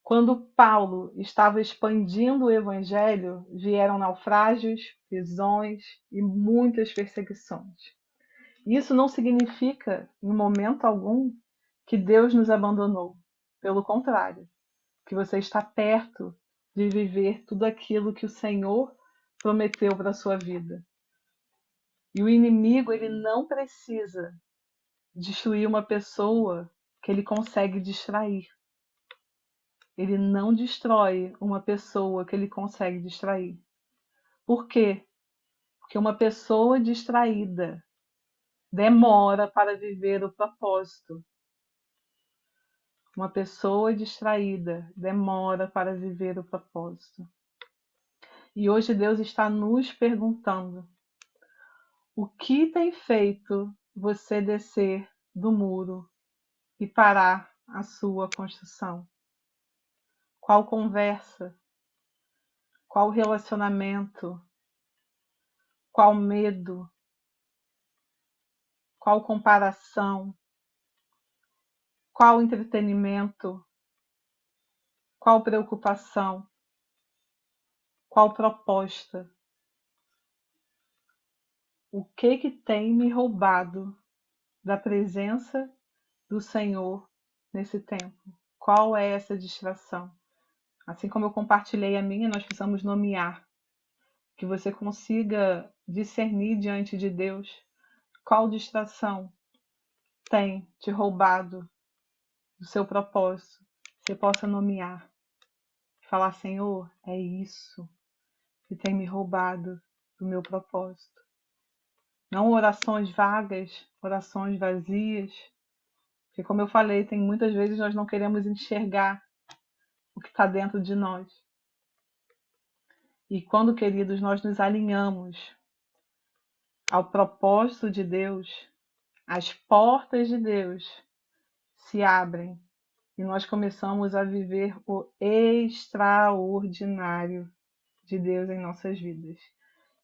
Quando Paulo estava expandindo o evangelho, vieram naufrágios, prisões e muitas perseguições. Isso não significa, em momento algum, que Deus nos abandonou. Pelo contrário, que você está perto de viver tudo aquilo que o Senhor prometeu para a sua vida. E o inimigo, ele não precisa destruir uma pessoa que ele consegue distrair. Ele não destrói uma pessoa que ele consegue distrair. Por quê? Porque uma pessoa distraída demora para viver o propósito. Uma pessoa distraída demora para viver o propósito. E hoje Deus está nos perguntando: o que tem feito você descer do muro e parar a sua construção? Qual conversa? Qual relacionamento? Qual medo? Qual comparação? Qual entretenimento? Qual preocupação? Qual proposta? O que tem me roubado da presença do Senhor nesse tempo? Qual é essa distração? Assim como eu compartilhei a minha, nós precisamos nomear. Que você consiga discernir diante de Deus qual distração tem te roubado do seu propósito. Você possa nomear. Falar: Senhor, é isso que tem me roubado do meu propósito. Não orações vagas, orações vazias. Porque, como eu falei, tem muitas vezes nós não queremos enxergar o que está dentro de nós. E quando, queridos, nós nos alinhamos ao propósito de Deus, as portas de Deus se abrem e nós começamos a viver o extraordinário de Deus em nossas vidas.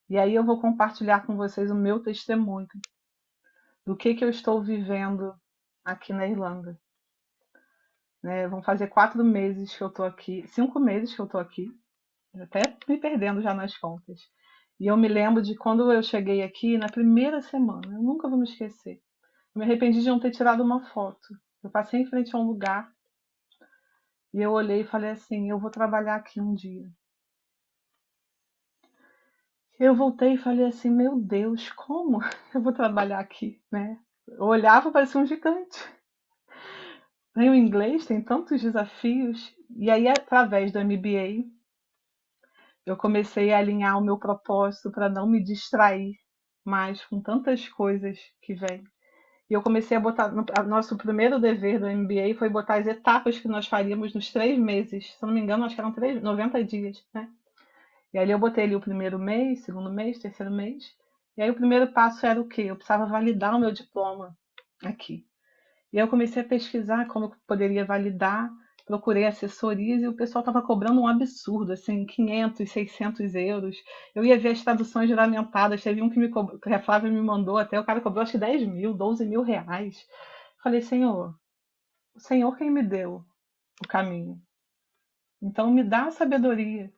E aí eu vou compartilhar com vocês o meu testemunho do que eu estou vivendo aqui na Irlanda. Vão fazer 4 meses que eu estou aqui, 5 meses que eu estou aqui, até me perdendo já nas contas. E eu me lembro de quando eu cheguei aqui, na primeira semana, eu nunca vou me esquecer. Eu me arrependi de não ter tirado uma foto. Eu passei em frente a um lugar e eu olhei e falei assim: eu vou trabalhar aqui um dia. Eu voltei e falei assim: meu Deus, como eu vou trabalhar aqui, né? Eu olhava, parecia um gigante. O inglês tem tantos desafios. E aí, através do MBA, eu comecei a alinhar o meu propósito para não me distrair mais com tantas coisas que vêm. E eu comecei a botar. Nosso primeiro dever do MBA foi botar as etapas que nós faríamos nos 3 meses. Se eu não me engano, acho que eram 90 dias, né? E aí eu botei ali o primeiro mês, segundo mês, terceiro mês. E aí o primeiro passo era o quê? Eu precisava validar o meu diploma aqui. E aí eu comecei a pesquisar como eu poderia validar, procurei assessorias e o pessoal estava cobrando um absurdo, assim, 500, 600 euros. Eu ia ver as traduções juramentadas, teve um que a Flávia me mandou até, o cara cobrou acho que 10 mil, 12 mil reais. Falei: Senhor, o Senhor quem me deu o caminho. Então me dá sabedoria.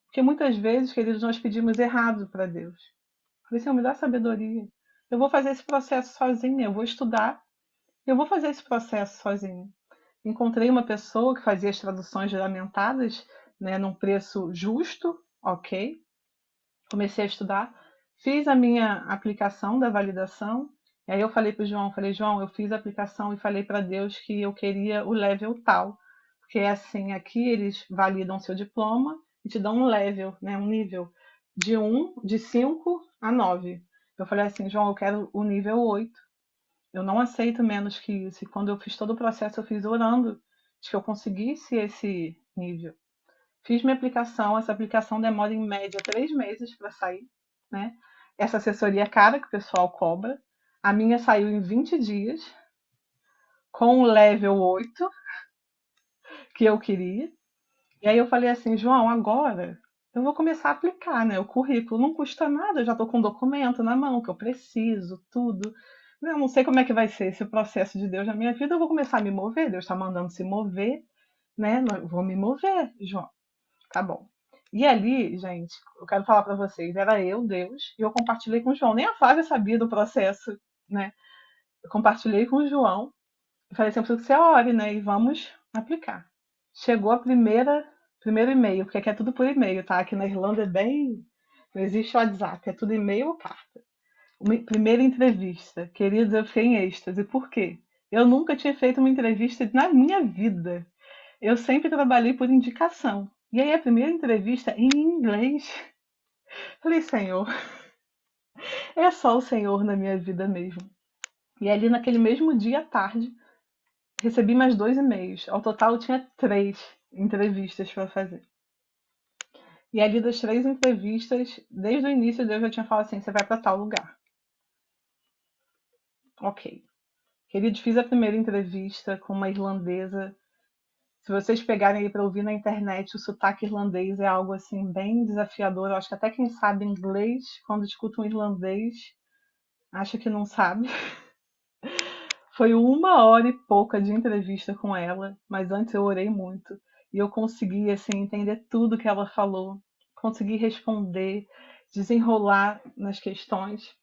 Porque muitas vezes, queridos, nós pedimos errado para Deus. Eu falei, Senhor, me dá sabedoria. Eu vou fazer esse processo sozinha, eu vou estudar, eu vou fazer esse processo sozinha. Encontrei uma pessoa que fazia as traduções juramentadas, né, num preço justo, ok. Comecei a estudar, fiz a minha aplicação da validação. E aí eu falei para o João, João, eu fiz a aplicação e falei para Deus que eu queria o level tal, porque é assim, aqui eles validam seu diploma e te dão um level, né, um nível de 5 a 9. Eu falei assim, João, eu quero o nível 8. Eu não aceito menos que isso. E quando eu fiz todo o processo, eu fiz orando de que eu conseguisse esse nível. Fiz minha aplicação, essa aplicação demora em média 3 meses para sair, né? Essa assessoria é cara que o pessoal cobra. A minha saiu em 20 dias, com o level 8 que eu queria. E aí eu falei assim, João, agora eu vou começar a aplicar, né? O currículo não custa nada, eu já estou com um documento na mão que eu preciso, tudo. Eu não sei como é que vai ser esse processo de Deus na minha vida, eu vou começar a me mover, Deus está mandando se mover, né? Eu vou me mover, João. Tá bom. E ali, gente, eu quero falar para vocês, era eu, Deus, e eu compartilhei com o João. Nem a Flávia sabia do processo, né? Eu compartilhei com o João e falei assim, eu preciso que você ore, né? E vamos aplicar. Chegou a primeiro e-mail, porque aqui é tudo por e-mail, tá? Aqui na Irlanda é bem... Não existe WhatsApp, é tudo e-mail ou carta. Primeira entrevista. Queridos, eu fiquei em êxtase. Por quê? Eu nunca tinha feito uma entrevista na minha vida. Eu sempre trabalhei por indicação. E aí a primeira entrevista em inglês. Falei, Senhor, é só o Senhor na minha vida mesmo. E ali naquele mesmo dia à tarde, recebi mais 2 e-mails. Ao total eu tinha 3 entrevistas para fazer. E ali das 3 entrevistas, desde o início Deus já tinha falado assim, você vai para tal lugar. Ok. Querido, fiz a primeira entrevista com uma irlandesa. Se vocês pegarem aí para ouvir na internet, o sotaque irlandês é algo assim bem desafiador. Eu acho que até quem sabe inglês, quando escuta um irlandês, acha que não sabe. Foi 1 hora e pouca de entrevista com ela, mas antes eu orei muito e eu consegui assim entender tudo que ela falou, consegui responder, desenrolar nas questões.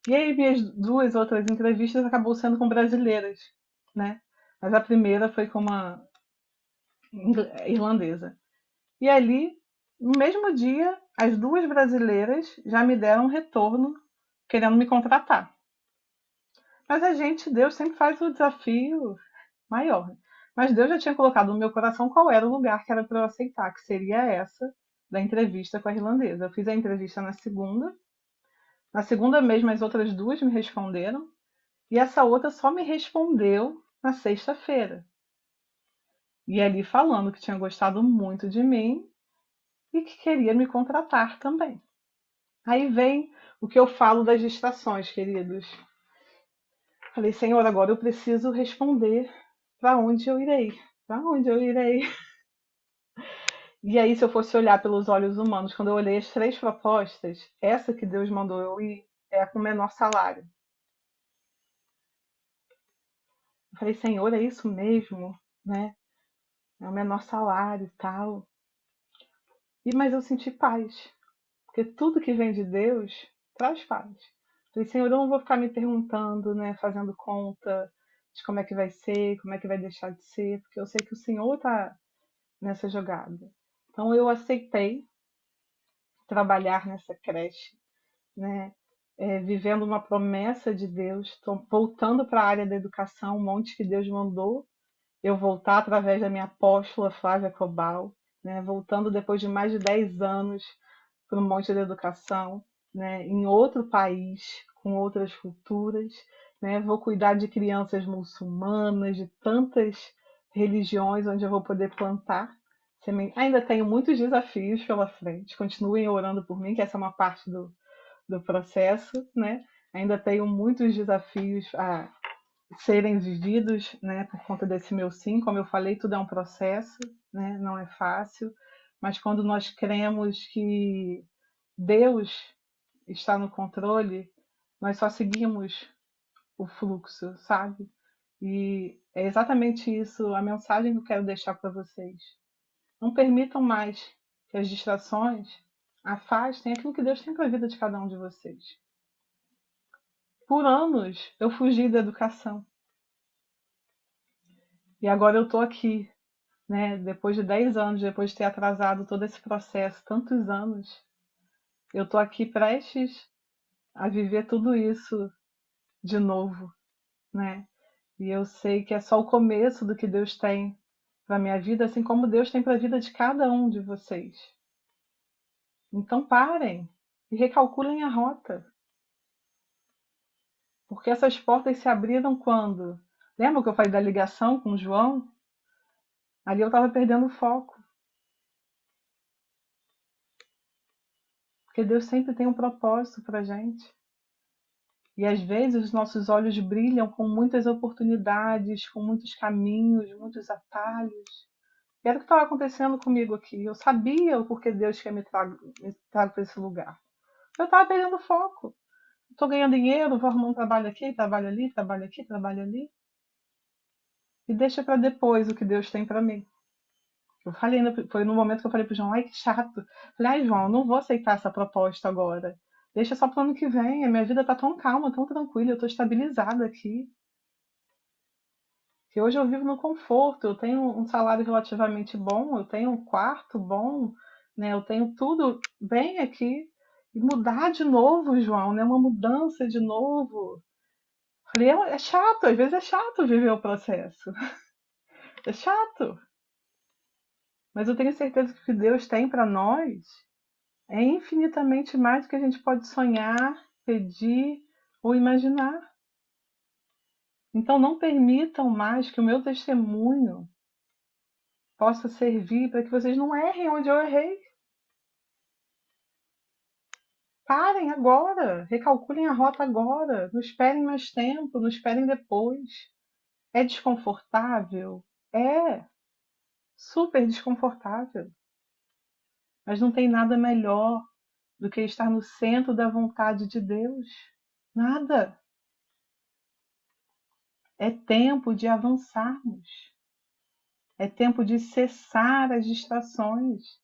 E aí minhas 2 outras entrevistas acabou sendo com brasileiras, né? Mas a primeira foi com uma irlandesa. E ali, no mesmo dia, as 2 brasileiras já me deram um retorno querendo me contratar. Mas a gente, Deus sempre faz o desafio maior. Mas Deus já tinha colocado no meu coração qual era o lugar que era para eu aceitar, que seria essa da entrevista com a irlandesa. Eu fiz a entrevista na segunda. Na segunda mesmo, as outras 2 me responderam. E essa outra só me respondeu na sexta-feira. E ali falando que tinha gostado muito de mim e que queria me contratar também. Aí vem o que eu falo das distrações, queridos. Falei, Senhor, agora eu preciso responder para onde eu irei. Para onde eu irei? E aí, se eu fosse olhar pelos olhos humanos, quando eu olhei as 3 propostas, essa que Deus mandou eu ir é a com menor salário. Eu falei, Senhor, é isso mesmo, né? É o menor salário e tal. Mas eu senti paz, porque tudo que vem de Deus traz paz. Falei, Senhor, eu não vou ficar me perguntando, né, fazendo conta de como é que vai ser, como é que vai deixar de ser, porque eu sei que o Senhor está nessa jogada. Então eu aceitei trabalhar nessa creche, né, vivendo uma promessa de Deus, voltando para a área da educação, um monte que Deus mandou eu voltar através da minha apóstola Flávia Cobal, né, voltando depois de mais de 10 anos para o Monte da Educação, né, em outro país, com outras culturas. Né, vou cuidar de crianças muçulmanas, de tantas religiões onde eu vou poder plantar semente. Ainda tenho muitos desafios pela frente. Continuem orando por mim, que essa é uma parte do processo. Né? Ainda tenho muitos desafios a serem vividos, né, por conta desse meu sim. Como eu falei, tudo é um processo, né, não é fácil, mas quando nós cremos que Deus está no controle, nós só seguimos o fluxo, sabe? E é exatamente isso a mensagem que eu quero deixar para vocês. Não permitam mais que as distrações afastem aquilo que Deus tem para a vida de cada um de vocês. Por anos eu fugi da educação. E agora eu estou aqui, né? Depois de 10 anos, depois de ter atrasado todo esse processo, tantos anos, eu estou aqui prestes a viver tudo isso de novo, né? E eu sei que é só o começo do que Deus tem para minha vida, assim como Deus tem para a vida de cada um de vocês. Então parem e recalculem a rota, porque essas portas se abriram quando? Lembra que eu falei da ligação com o João? Ali eu estava perdendo o foco, porque Deus sempre tem um propósito para a gente. E às vezes os nossos olhos brilham com muitas oportunidades, com muitos caminhos, muitos atalhos. E era o que estava acontecendo comigo aqui. Eu sabia o porquê Deus quer me trago para esse lugar. Eu estava perdendo foco. Estou ganhando dinheiro, vou arrumar um trabalho aqui, trabalho ali, trabalho aqui, trabalho ali. E deixa para depois o que Deus tem para mim. Eu falei, foi no momento que eu falei pro João, ai que chato. Falei, ai João, não vou aceitar essa proposta agora. Deixa só pro ano que vem. A minha vida tá tão calma, tão tranquila, eu tô estabilizada aqui. Que hoje eu vivo no conforto, eu tenho um salário relativamente bom, eu tenho um quarto bom, né? Eu tenho tudo bem aqui. E mudar de novo, João, né? Uma mudança de novo. Falei, é chato, às vezes é chato viver o processo. É chato. Mas eu tenho certeza que o que Deus tem para nós é infinitamente mais do que a gente pode sonhar, pedir ou imaginar. Então não permitam mais que o meu testemunho possa servir para que vocês não errem onde eu errei. Parem agora, recalculem a rota agora, não esperem mais tempo, não esperem depois. É desconfortável? É, super desconfortável. Mas não tem nada melhor do que estar no centro da vontade de Deus. Nada. É tempo de avançarmos. É tempo de cessar as distrações,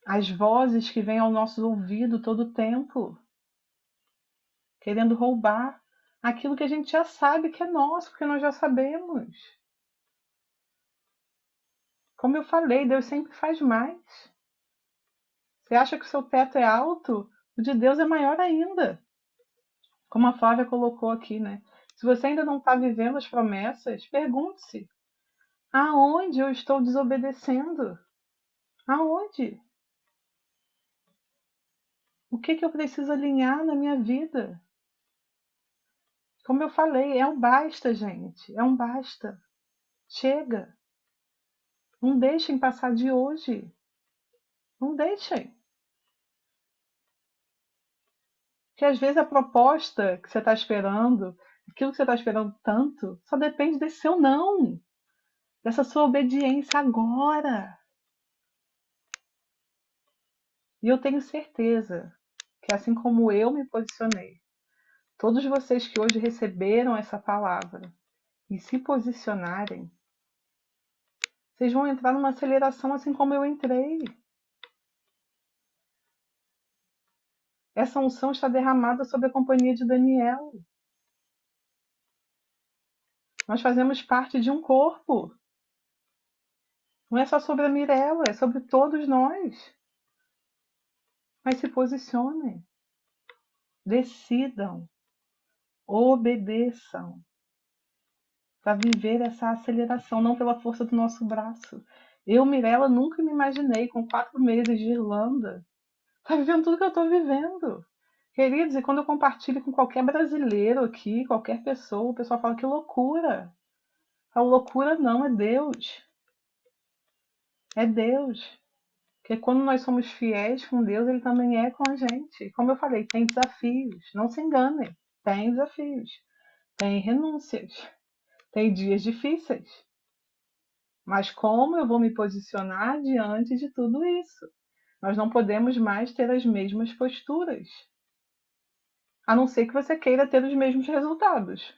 as vozes que vêm ao nosso ouvido todo o tempo, querendo roubar aquilo que a gente já sabe que é nosso, porque nós já sabemos. Como eu falei, Deus sempre faz mais. Você acha que o seu teto é alto? O de Deus é maior ainda. Como a Flávia colocou aqui, né? Se você ainda não está vivendo as promessas, pergunte-se: aonde eu estou desobedecendo? Aonde? O que eu preciso alinhar na minha vida? Como eu falei, é um basta, gente. É um basta. Chega. Não deixem passar de hoje. Não deixem. Porque às vezes a proposta que você está esperando, aquilo que você está esperando tanto, só depende desse seu não. Dessa sua obediência agora. E eu tenho certeza que assim como eu me posicionei, todos vocês que hoje receberam essa palavra e se posicionarem, vocês vão entrar numa aceleração assim como eu entrei. Essa unção está derramada sobre a companhia de Daniel. Nós fazemos parte de um corpo. Não é só sobre a Mirella, é sobre todos nós. Mas se posicionem. Decidam. Obedeçam. Para viver essa aceleração, não pela força do nosso braço. Eu, Mirella, nunca me imaginei com 4 meses de Irlanda. Tá vivendo tudo que eu estou vivendo. Queridos, e quando eu compartilho com qualquer brasileiro aqui, qualquer pessoa, o pessoal fala que loucura. A loucura não, é Deus. É Deus. Porque quando nós somos fiéis com Deus, Ele também é com a gente. Como eu falei, tem desafios. Não se enganem. Tem desafios. Tem renúncias. Tem dias difíceis. Mas como eu vou me posicionar diante de tudo isso? Nós não podemos mais ter as mesmas posturas. A não ser que você queira ter os mesmos resultados.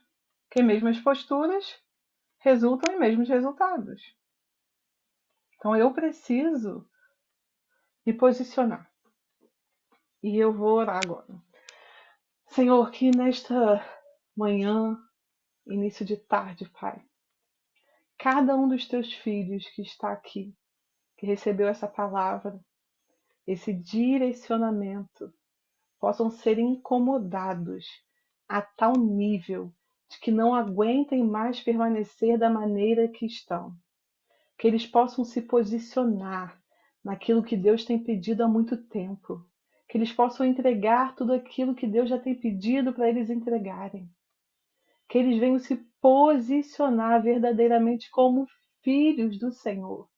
Porque mesmas posturas resultam em mesmos resultados. Então eu preciso me posicionar. E eu vou orar agora. Senhor, que nesta manhã, início de tarde, Pai, cada um dos teus filhos que está aqui, que recebeu essa palavra, esse direcionamento, possam ser incomodados a tal nível de que não aguentem mais permanecer da maneira que estão. Que eles possam se posicionar naquilo que Deus tem pedido há muito tempo. Que eles possam entregar tudo aquilo que Deus já tem pedido para eles entregarem. Que eles venham se posicionar verdadeiramente como filhos do Senhor.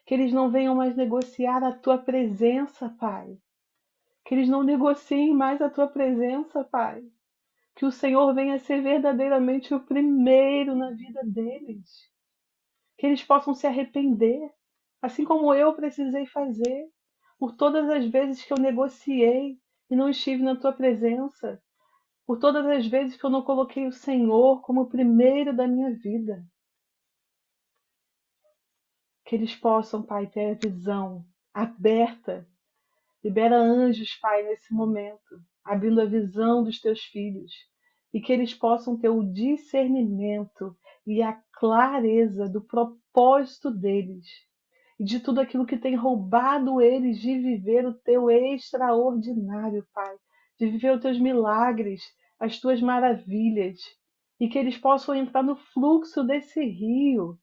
Que eles não venham mais negociar a tua presença, Pai. Que eles não negociem mais a tua presença, Pai. Que o Senhor venha ser verdadeiramente o primeiro na vida deles. Que eles possam se arrepender, assim como eu precisei fazer, por todas as vezes que eu negociei e não estive na tua presença, por todas as vezes que eu não coloquei o Senhor como o primeiro da minha vida. Que eles possam, Pai, ter a visão aberta. Libera anjos, Pai, nesse momento, abrindo a visão dos teus filhos, e que eles possam ter o discernimento e a clareza do propósito deles e de tudo aquilo que tem roubado eles de viver o teu extraordinário, Pai, de viver os teus milagres, as tuas maravilhas, e que eles possam entrar no fluxo desse rio,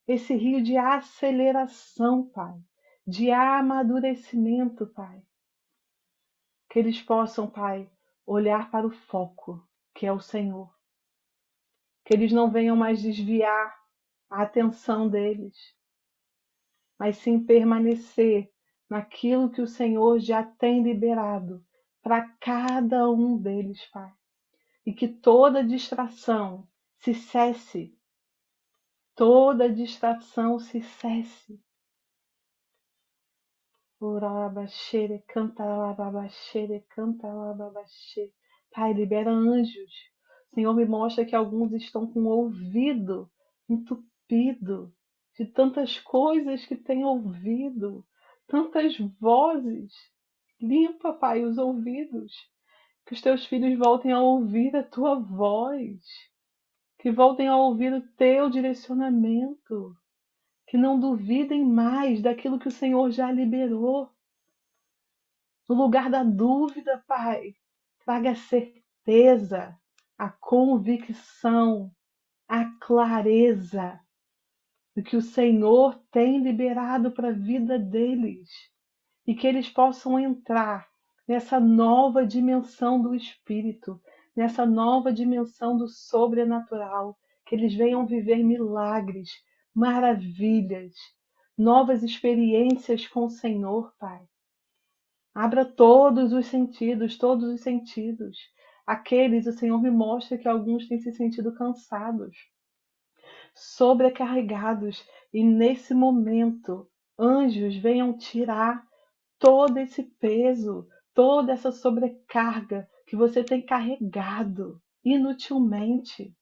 esse rio de aceleração, Pai, de amadurecimento, Pai. Que eles possam, Pai, olhar para o foco, que é o Senhor. Que eles não venham mais desviar a atenção deles, mas sim permanecer naquilo que o Senhor já tem liberado para cada um deles, Pai. E que toda distração se cesse, toda distração se cesse. Urabaxere, cantarabaxere, cantarabaxere. Pai, libera anjos. O Senhor me mostra que alguns estão com o ouvido entupido de tantas coisas que têm ouvido, tantas vozes. Limpa, Pai, os ouvidos. Que os teus filhos voltem a ouvir a tua voz. Que voltem a ouvir o teu direcionamento. Que não duvidem mais daquilo que o Senhor já liberou. No lugar da dúvida, Pai, traga a certeza, a convicção, a clareza do que o Senhor tem liberado para a vida deles e que eles possam entrar nessa nova dimensão do Espírito, nessa nova dimensão do sobrenatural, que eles venham viver milagres, maravilhas, novas experiências com o Senhor, Pai. Abra todos os sentidos, todos os sentidos. Aqueles, o Senhor me mostra que alguns têm se sentido cansados, sobrecarregados, e nesse momento, anjos venham tirar todo esse peso, toda essa sobrecarga que você tem carregado inutilmente,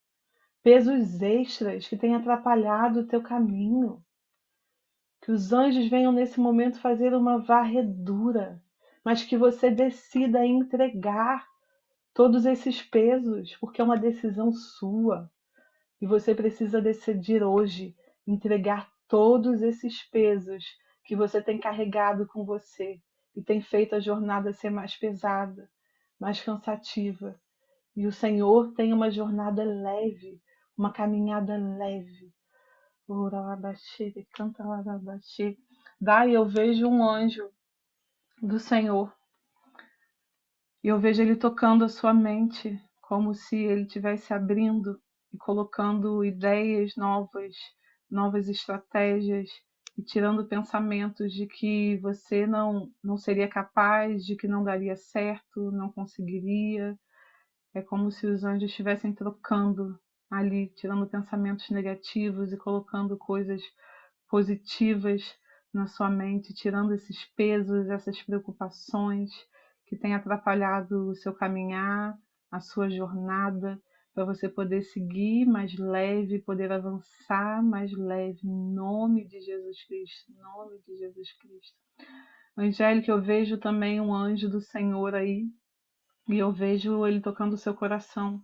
pesos extras que têm atrapalhado o teu caminho. Que os anjos venham nesse momento fazer uma varredura, mas que você decida entregar todos esses pesos, porque é uma decisão sua. E você precisa decidir hoje entregar todos esses pesos que você tem carregado com você e tem feito a jornada ser mais pesada, mais cansativa. E o Senhor tem uma jornada leve, uma caminhada leve. Daí eu vejo um anjo do Senhor e eu vejo ele tocando a sua mente, como se ele estivesse abrindo e colocando ideias novas, novas estratégias e tirando pensamentos de que você não seria capaz, de que não daria certo, não conseguiria. É como se os anjos estivessem trocando ali, tirando pensamentos negativos e colocando coisas positivas na sua mente, tirando esses pesos, essas preocupações que têm atrapalhado o seu caminhar, a sua jornada, para você poder seguir mais leve, poder avançar mais leve, em nome de Jesus Cristo, em nome de Jesus Cristo. Angélica, eu vejo também um anjo do Senhor aí, e eu vejo ele tocando o seu coração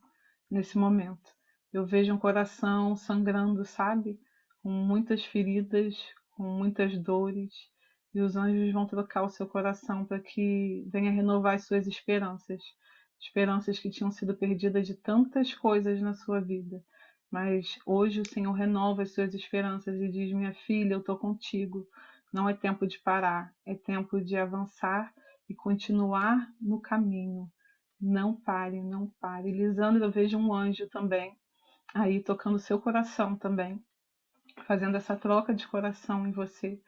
nesse momento. Eu vejo um coração sangrando, sabe? Com muitas feridas, com muitas dores. E os anjos vão trocar o seu coração para que venha renovar as suas esperanças. Esperanças que tinham sido perdidas de tantas coisas na sua vida. Mas hoje o Senhor renova as suas esperanças e diz: minha filha, eu estou contigo. Não é tempo de parar, é tempo de avançar e continuar no caminho. Não pare, não pare. Lisandro, eu vejo um anjo também aí tocando seu coração também, fazendo essa troca de coração em você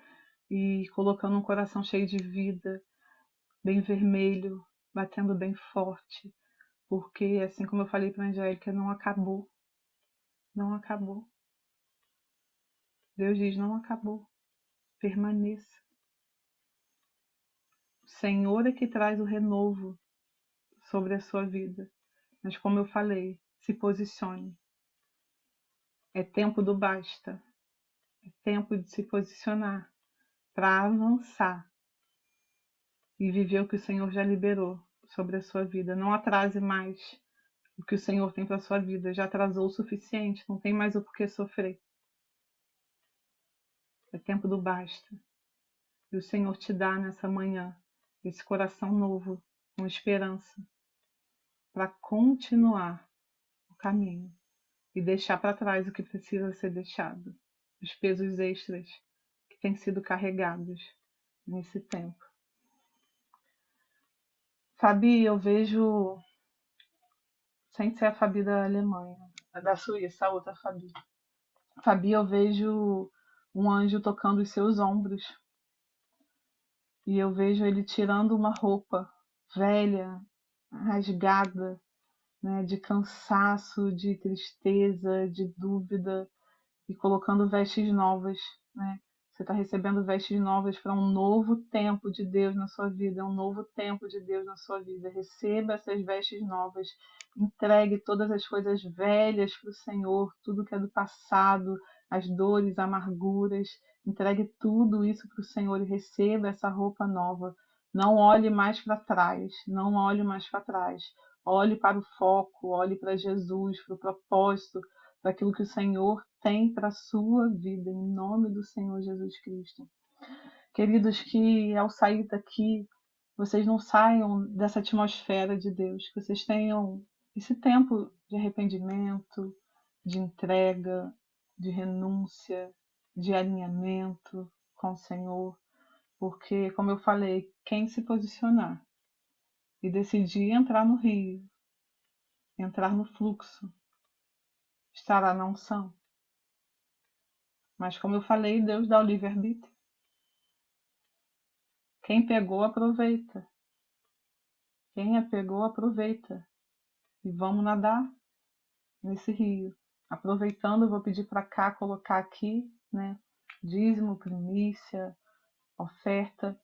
e colocando um coração cheio de vida, bem vermelho, batendo bem forte, porque assim como eu falei para a Angélica, não acabou, não acabou. Deus diz: não acabou, permaneça. O Senhor é que traz o renovo sobre a sua vida, mas como eu falei, se posicione. É tempo do basta, é tempo de se posicionar para avançar e viver o que o Senhor já liberou sobre a sua vida. Não atrase mais o que o Senhor tem para a sua vida. Já atrasou o suficiente, não tem mais o porquê sofrer. É tempo do basta. E o Senhor te dá nessa manhã esse coração novo, com esperança, para continuar o caminho e deixar para trás o que precisa ser deixado. Os pesos extras que têm sido carregados nesse tempo. Fabi, eu vejo, sem ser a Fabi da Alemanha, a da Suíça, a outra Fabi. Fabi, eu vejo um anjo tocando os seus ombros. E eu vejo ele tirando uma roupa velha, rasgada, né, de cansaço, de tristeza, de dúvida, e colocando vestes novas, né? Você está recebendo vestes novas para um novo tempo de Deus na sua vida, um novo tempo de Deus na sua vida. Receba essas vestes novas, entregue todas as coisas velhas para o Senhor, tudo que é do passado, as dores, amarguras, entregue tudo isso para o Senhor e receba essa roupa nova. Não olhe mais para trás, não olhe mais para trás. Olhe para o foco, olhe para Jesus, para o propósito, para aquilo que o Senhor tem para a sua vida, em nome do Senhor Jesus Cristo. Queridos, que ao sair daqui, vocês não saiam dessa atmosfera de Deus, que vocês tenham esse tempo de arrependimento, de entrega, de renúncia, de alinhamento com o Senhor, porque, como eu falei, quem se posicionar e decidir entrar no rio, entrar no fluxo, estará na unção. Mas como eu falei, Deus dá o livre-arbítrio. Quem pegou, aproveita. Quem a pegou, aproveita. E vamos nadar nesse rio. Aproveitando, eu vou pedir para cá, colocar aqui, né? Dízimo, primícia, oferta.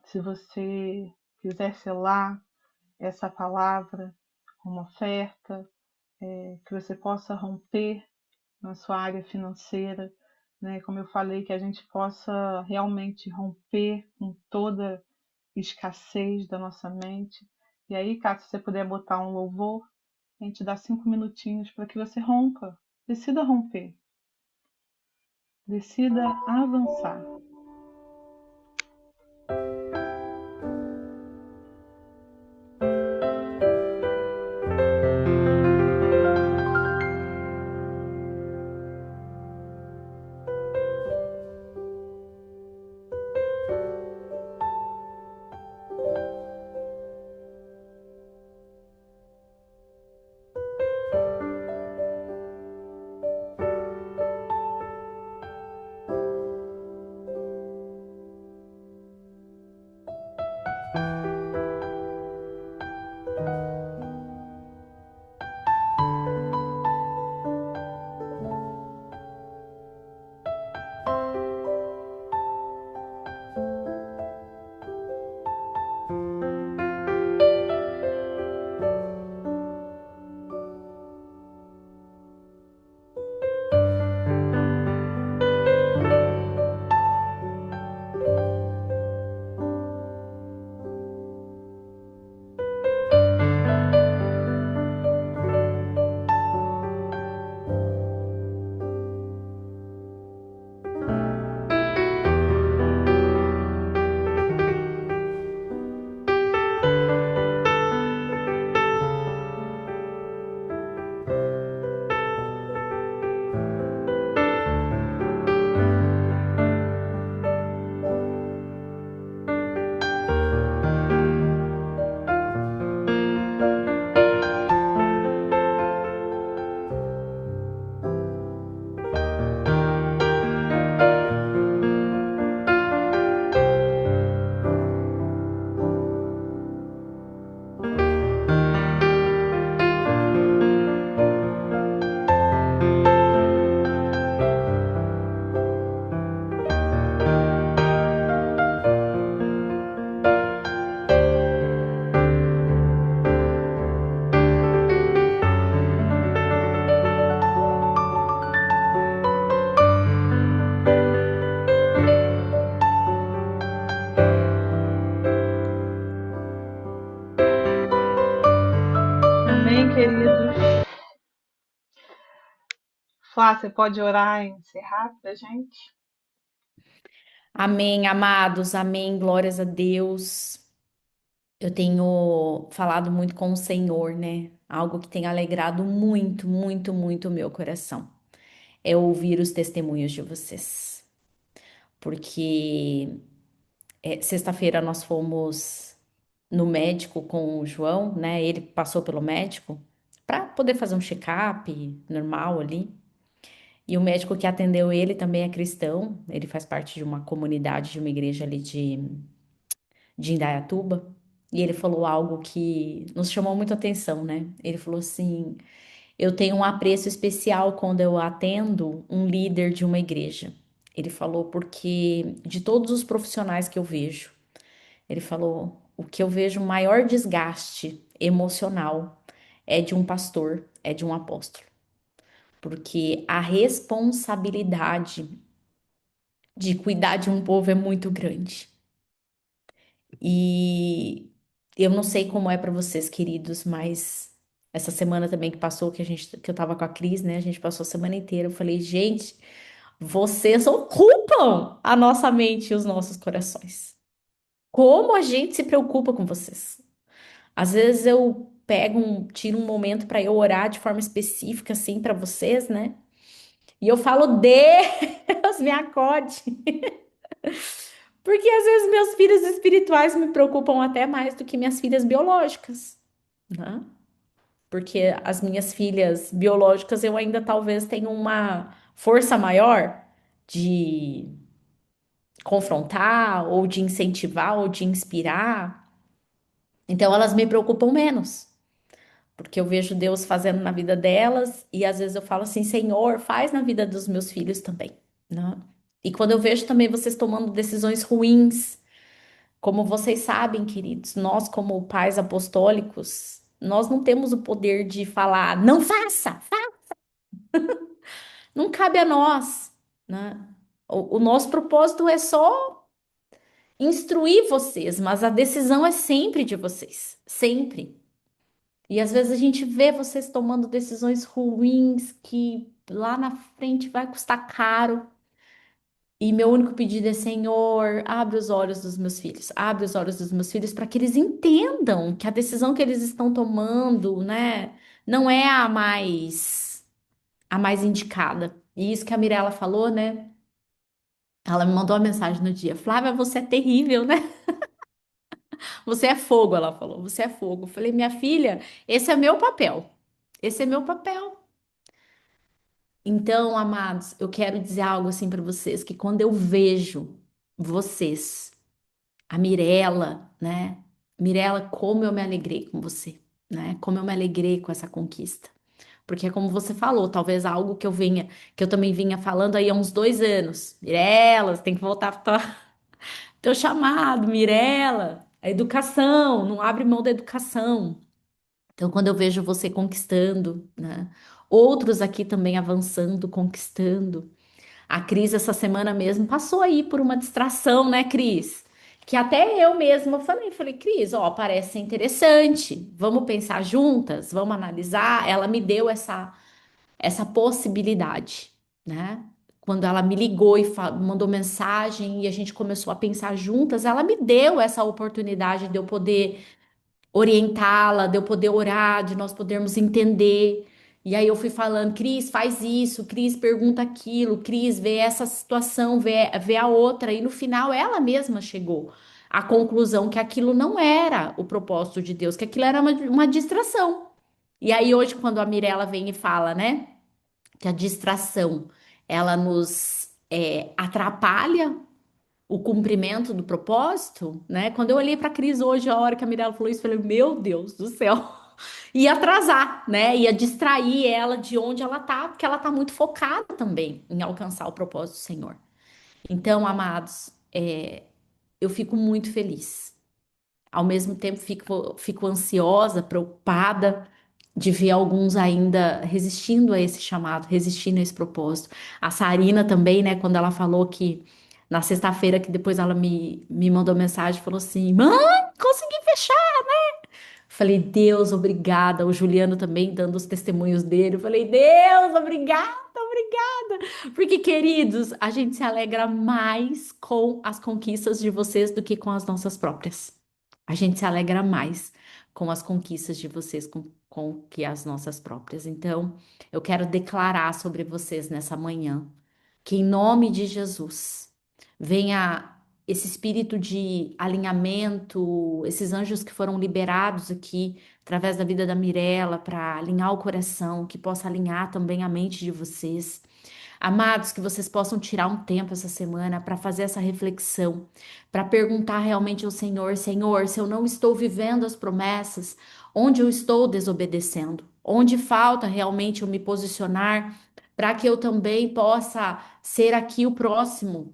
Se você quiser selar essa palavra como oferta, que você possa romper na sua área financeira, né? Como eu falei, que a gente possa realmente romper com toda escassez da nossa mente. E aí, Cássio, se você puder botar um louvor, a gente dá 5 minutinhos para que você rompa. Decida romper. Decida avançar. queridos. Flá, você pode orar e encerrar pra gente? Amém, amados, amém, glórias a Deus. Eu tenho falado muito com o Senhor, né? Algo que tem alegrado muito, muito, muito o meu coração. É ouvir os testemunhos de vocês. Porque sexta-feira nós fomos no médico com o João, né? Ele passou pelo médico para poder fazer um check-up normal ali. E o médico que atendeu ele também é cristão. Ele faz parte de uma comunidade, de uma igreja ali de Indaiatuba. E ele falou algo que nos chamou muito a atenção, né? Ele falou assim: eu tenho um apreço especial quando eu atendo um líder de uma igreja. Ele falou porque de todos os profissionais que eu vejo, ele falou, o que eu vejo maior desgaste emocional é de um pastor, é de um apóstolo. Porque a responsabilidade de cuidar de um povo é muito grande. E eu não sei como é para vocês, queridos, mas essa semana também que passou, que eu tava com a Cris, né? A gente passou a semana inteira. Eu falei, gente, vocês ocupam a nossa mente e os nossos corações. Como a gente se preocupa com vocês? Às vezes eu tiro um momento para eu orar de forma específica, assim, para vocês, né? E eu falo, Deus, me acode. Porque às vezes meus filhos espirituais me preocupam até mais do que minhas filhas biológicas, né? Porque as minhas filhas biológicas eu ainda talvez tenha uma força maior de confrontar, ou de incentivar, ou de inspirar. Então elas me preocupam menos, porque eu vejo Deus fazendo na vida delas e às vezes eu falo assim, Senhor, faz na vida dos meus filhos também, né? E quando eu vejo também vocês tomando decisões ruins, como vocês sabem, queridos, nós, como pais apostólicos, nós não temos o poder de falar, não faça, não cabe a nós, né? O nosso propósito é só instruir vocês, mas a decisão é sempre de vocês, sempre. E às vezes a gente vê vocês tomando decisões ruins que lá na frente vai custar caro. E meu único pedido é, Senhor, abre os olhos dos meus filhos, abre os olhos dos meus filhos para que eles entendam que a decisão que eles estão tomando, né, não é a mais indicada. E isso que a Mirella falou, né? Ela me mandou uma mensagem no dia, Flávia, você é terrível, né? Você é fogo, ela falou, você é fogo. Eu falei, minha filha, esse é meu papel. Esse é meu papel. Então, amados, eu quero dizer algo assim para vocês, que quando eu vejo vocês, a Mirella, né? Mirella, como eu me alegrei com você, né? Como eu me alegrei com essa conquista. Porque, como você falou, talvez algo que eu também vinha falando aí há uns 2 anos. Mirella, você tem que voltar para teu chamado, Mirella. A educação, não abre mão da educação. Então, quando eu vejo você conquistando, né? Outros aqui também avançando, conquistando. A Cris, essa semana mesmo, passou aí por uma distração, né, Cris? Que até eu mesma falei, Cris, ó, parece ser interessante. Vamos pensar juntas, vamos analisar. Ela me deu essa possibilidade, né? Quando ela me ligou e mandou mensagem e a gente começou a pensar juntas, ela me deu essa oportunidade de eu poder orientá-la, de eu poder orar, de nós podermos entender. E aí eu fui falando, Cris, faz isso, Cris, pergunta aquilo, Cris, vê essa situação, vê a outra. E no final ela mesma chegou à conclusão que aquilo não era o propósito de Deus, que aquilo era uma distração. E aí hoje, quando a Mirella vem e fala, né, que a distração, ela nos atrapalha o cumprimento do propósito, né? Quando eu olhei para a Cris hoje, a hora que a Mirella falou isso, eu falei, meu Deus do céu, ia atrasar, né? Ia distrair ela de onde ela tá, porque ela tá muito focada também em alcançar o propósito do Senhor. Então, amados, eu fico muito feliz. Ao mesmo tempo, fico ansiosa, preocupada de ver alguns ainda resistindo a esse chamado, resistindo a esse propósito. A Sarina também, né, quando ela falou que na sexta-feira, que depois ela me mandou mensagem, falou assim: Mãe, consegui fechar. Falei, Deus, obrigada. O Juliano também dando os testemunhos dele. Eu falei, Deus, obrigada, obrigada. Porque, queridos, a gente se alegra mais com as conquistas de vocês do que com as nossas próprias. A gente se alegra mais com as conquistas de vocês com que as nossas próprias. Então, eu quero declarar sobre vocês nessa manhã que, em nome de Jesus, venha esse espírito de alinhamento, esses anjos que foram liberados aqui através da vida da Mirella para alinhar o coração, que possa alinhar também a mente de vocês. Amados, que vocês possam tirar um tempo essa semana para fazer essa reflexão, para perguntar realmente ao Senhor: Senhor, se eu não estou vivendo as promessas, onde eu estou desobedecendo? Onde falta realmente eu me posicionar para que eu também possa ser aqui o próximo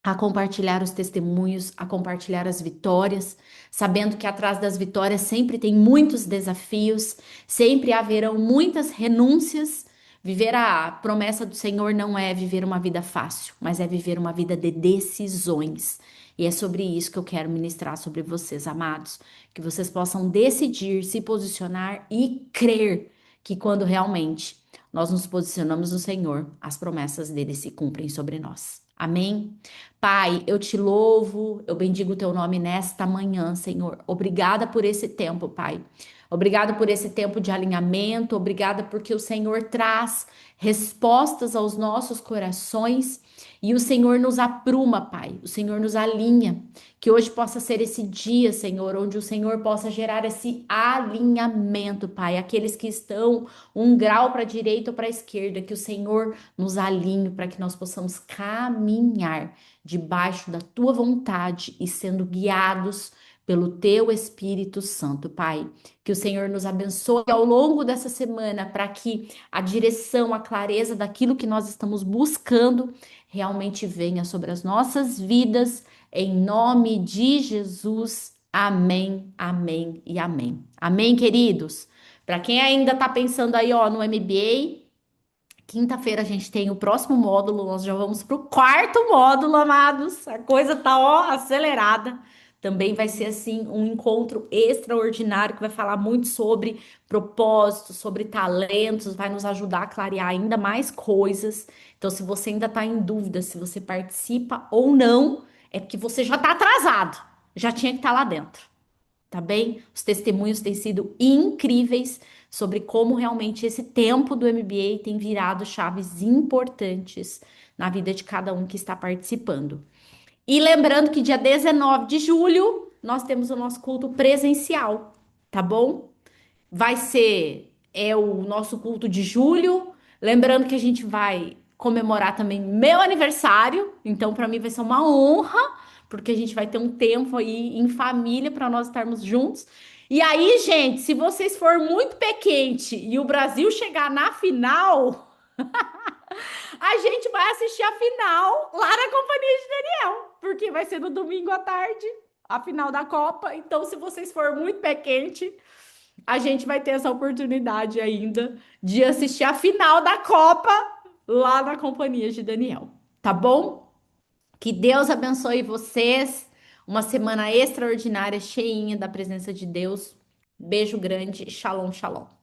a compartilhar os testemunhos, a compartilhar as vitórias, sabendo que atrás das vitórias sempre tem muitos desafios, sempre haverão muitas renúncias. Viver a promessa do Senhor não é viver uma vida fácil, mas é viver uma vida de decisões. E é sobre isso que eu quero ministrar sobre vocês, amados, que vocês possam decidir, se posicionar e crer que quando realmente nós nos posicionamos no Senhor, as promessas dele se cumprem sobre nós. Amém? Pai, eu te louvo, eu bendigo o teu nome nesta manhã, Senhor. Obrigada por esse tempo, Pai. Obrigada por esse tempo de alinhamento, obrigada porque o Senhor traz respostas aos nossos corações e o Senhor nos apruma, Pai. O Senhor nos alinha. Que hoje possa ser esse dia, Senhor, onde o Senhor possa gerar esse alinhamento, Pai. Aqueles que estão um grau para a direita ou para a esquerda, que o Senhor nos alinhe para que nós possamos caminhar debaixo da tua vontade e sendo guiados pelo teu Espírito Santo, Pai. Que o Senhor nos abençoe ao longo dessa semana para que a direção, a clareza daquilo que nós estamos buscando realmente venha sobre as nossas vidas, em nome de Jesus. Amém, amém e amém. Amém, queridos? Para quem ainda está pensando aí, ó, no MBA, quinta-feira a gente tem o próximo módulo, nós já vamos para o quarto módulo, amados. A coisa tá, ó, acelerada. Também vai ser assim um encontro extraordinário que vai falar muito sobre propósitos, sobre talentos, vai nos ajudar a clarear ainda mais coisas. Então, se você ainda está em dúvida se você participa ou não, é porque você já está atrasado, já tinha que estar lá dentro, tá bem? Os testemunhos têm sido incríveis sobre como realmente esse tempo do MBA tem virado chaves importantes na vida de cada um que está participando. E lembrando que dia 19 de julho nós temos o nosso culto presencial, tá bom? Vai ser o nosso culto de julho. Lembrando que a gente vai comemorar também meu aniversário, então para mim vai ser uma honra, porque a gente vai ter um tempo aí em família para nós estarmos juntos. E aí, gente, se vocês for muito pé quente e o Brasil chegar na final, a gente vai assistir a final lá na Companhia de Daniel, porque vai ser no domingo à tarde, a final da Copa. Então, se vocês for muito pé quente, a gente vai ter essa oportunidade ainda de assistir a final da Copa lá na Companhia de Daniel, tá bom? Que Deus abençoe vocês. Uma semana extraordinária, cheinha da presença de Deus. Beijo grande. Shalom, shalom.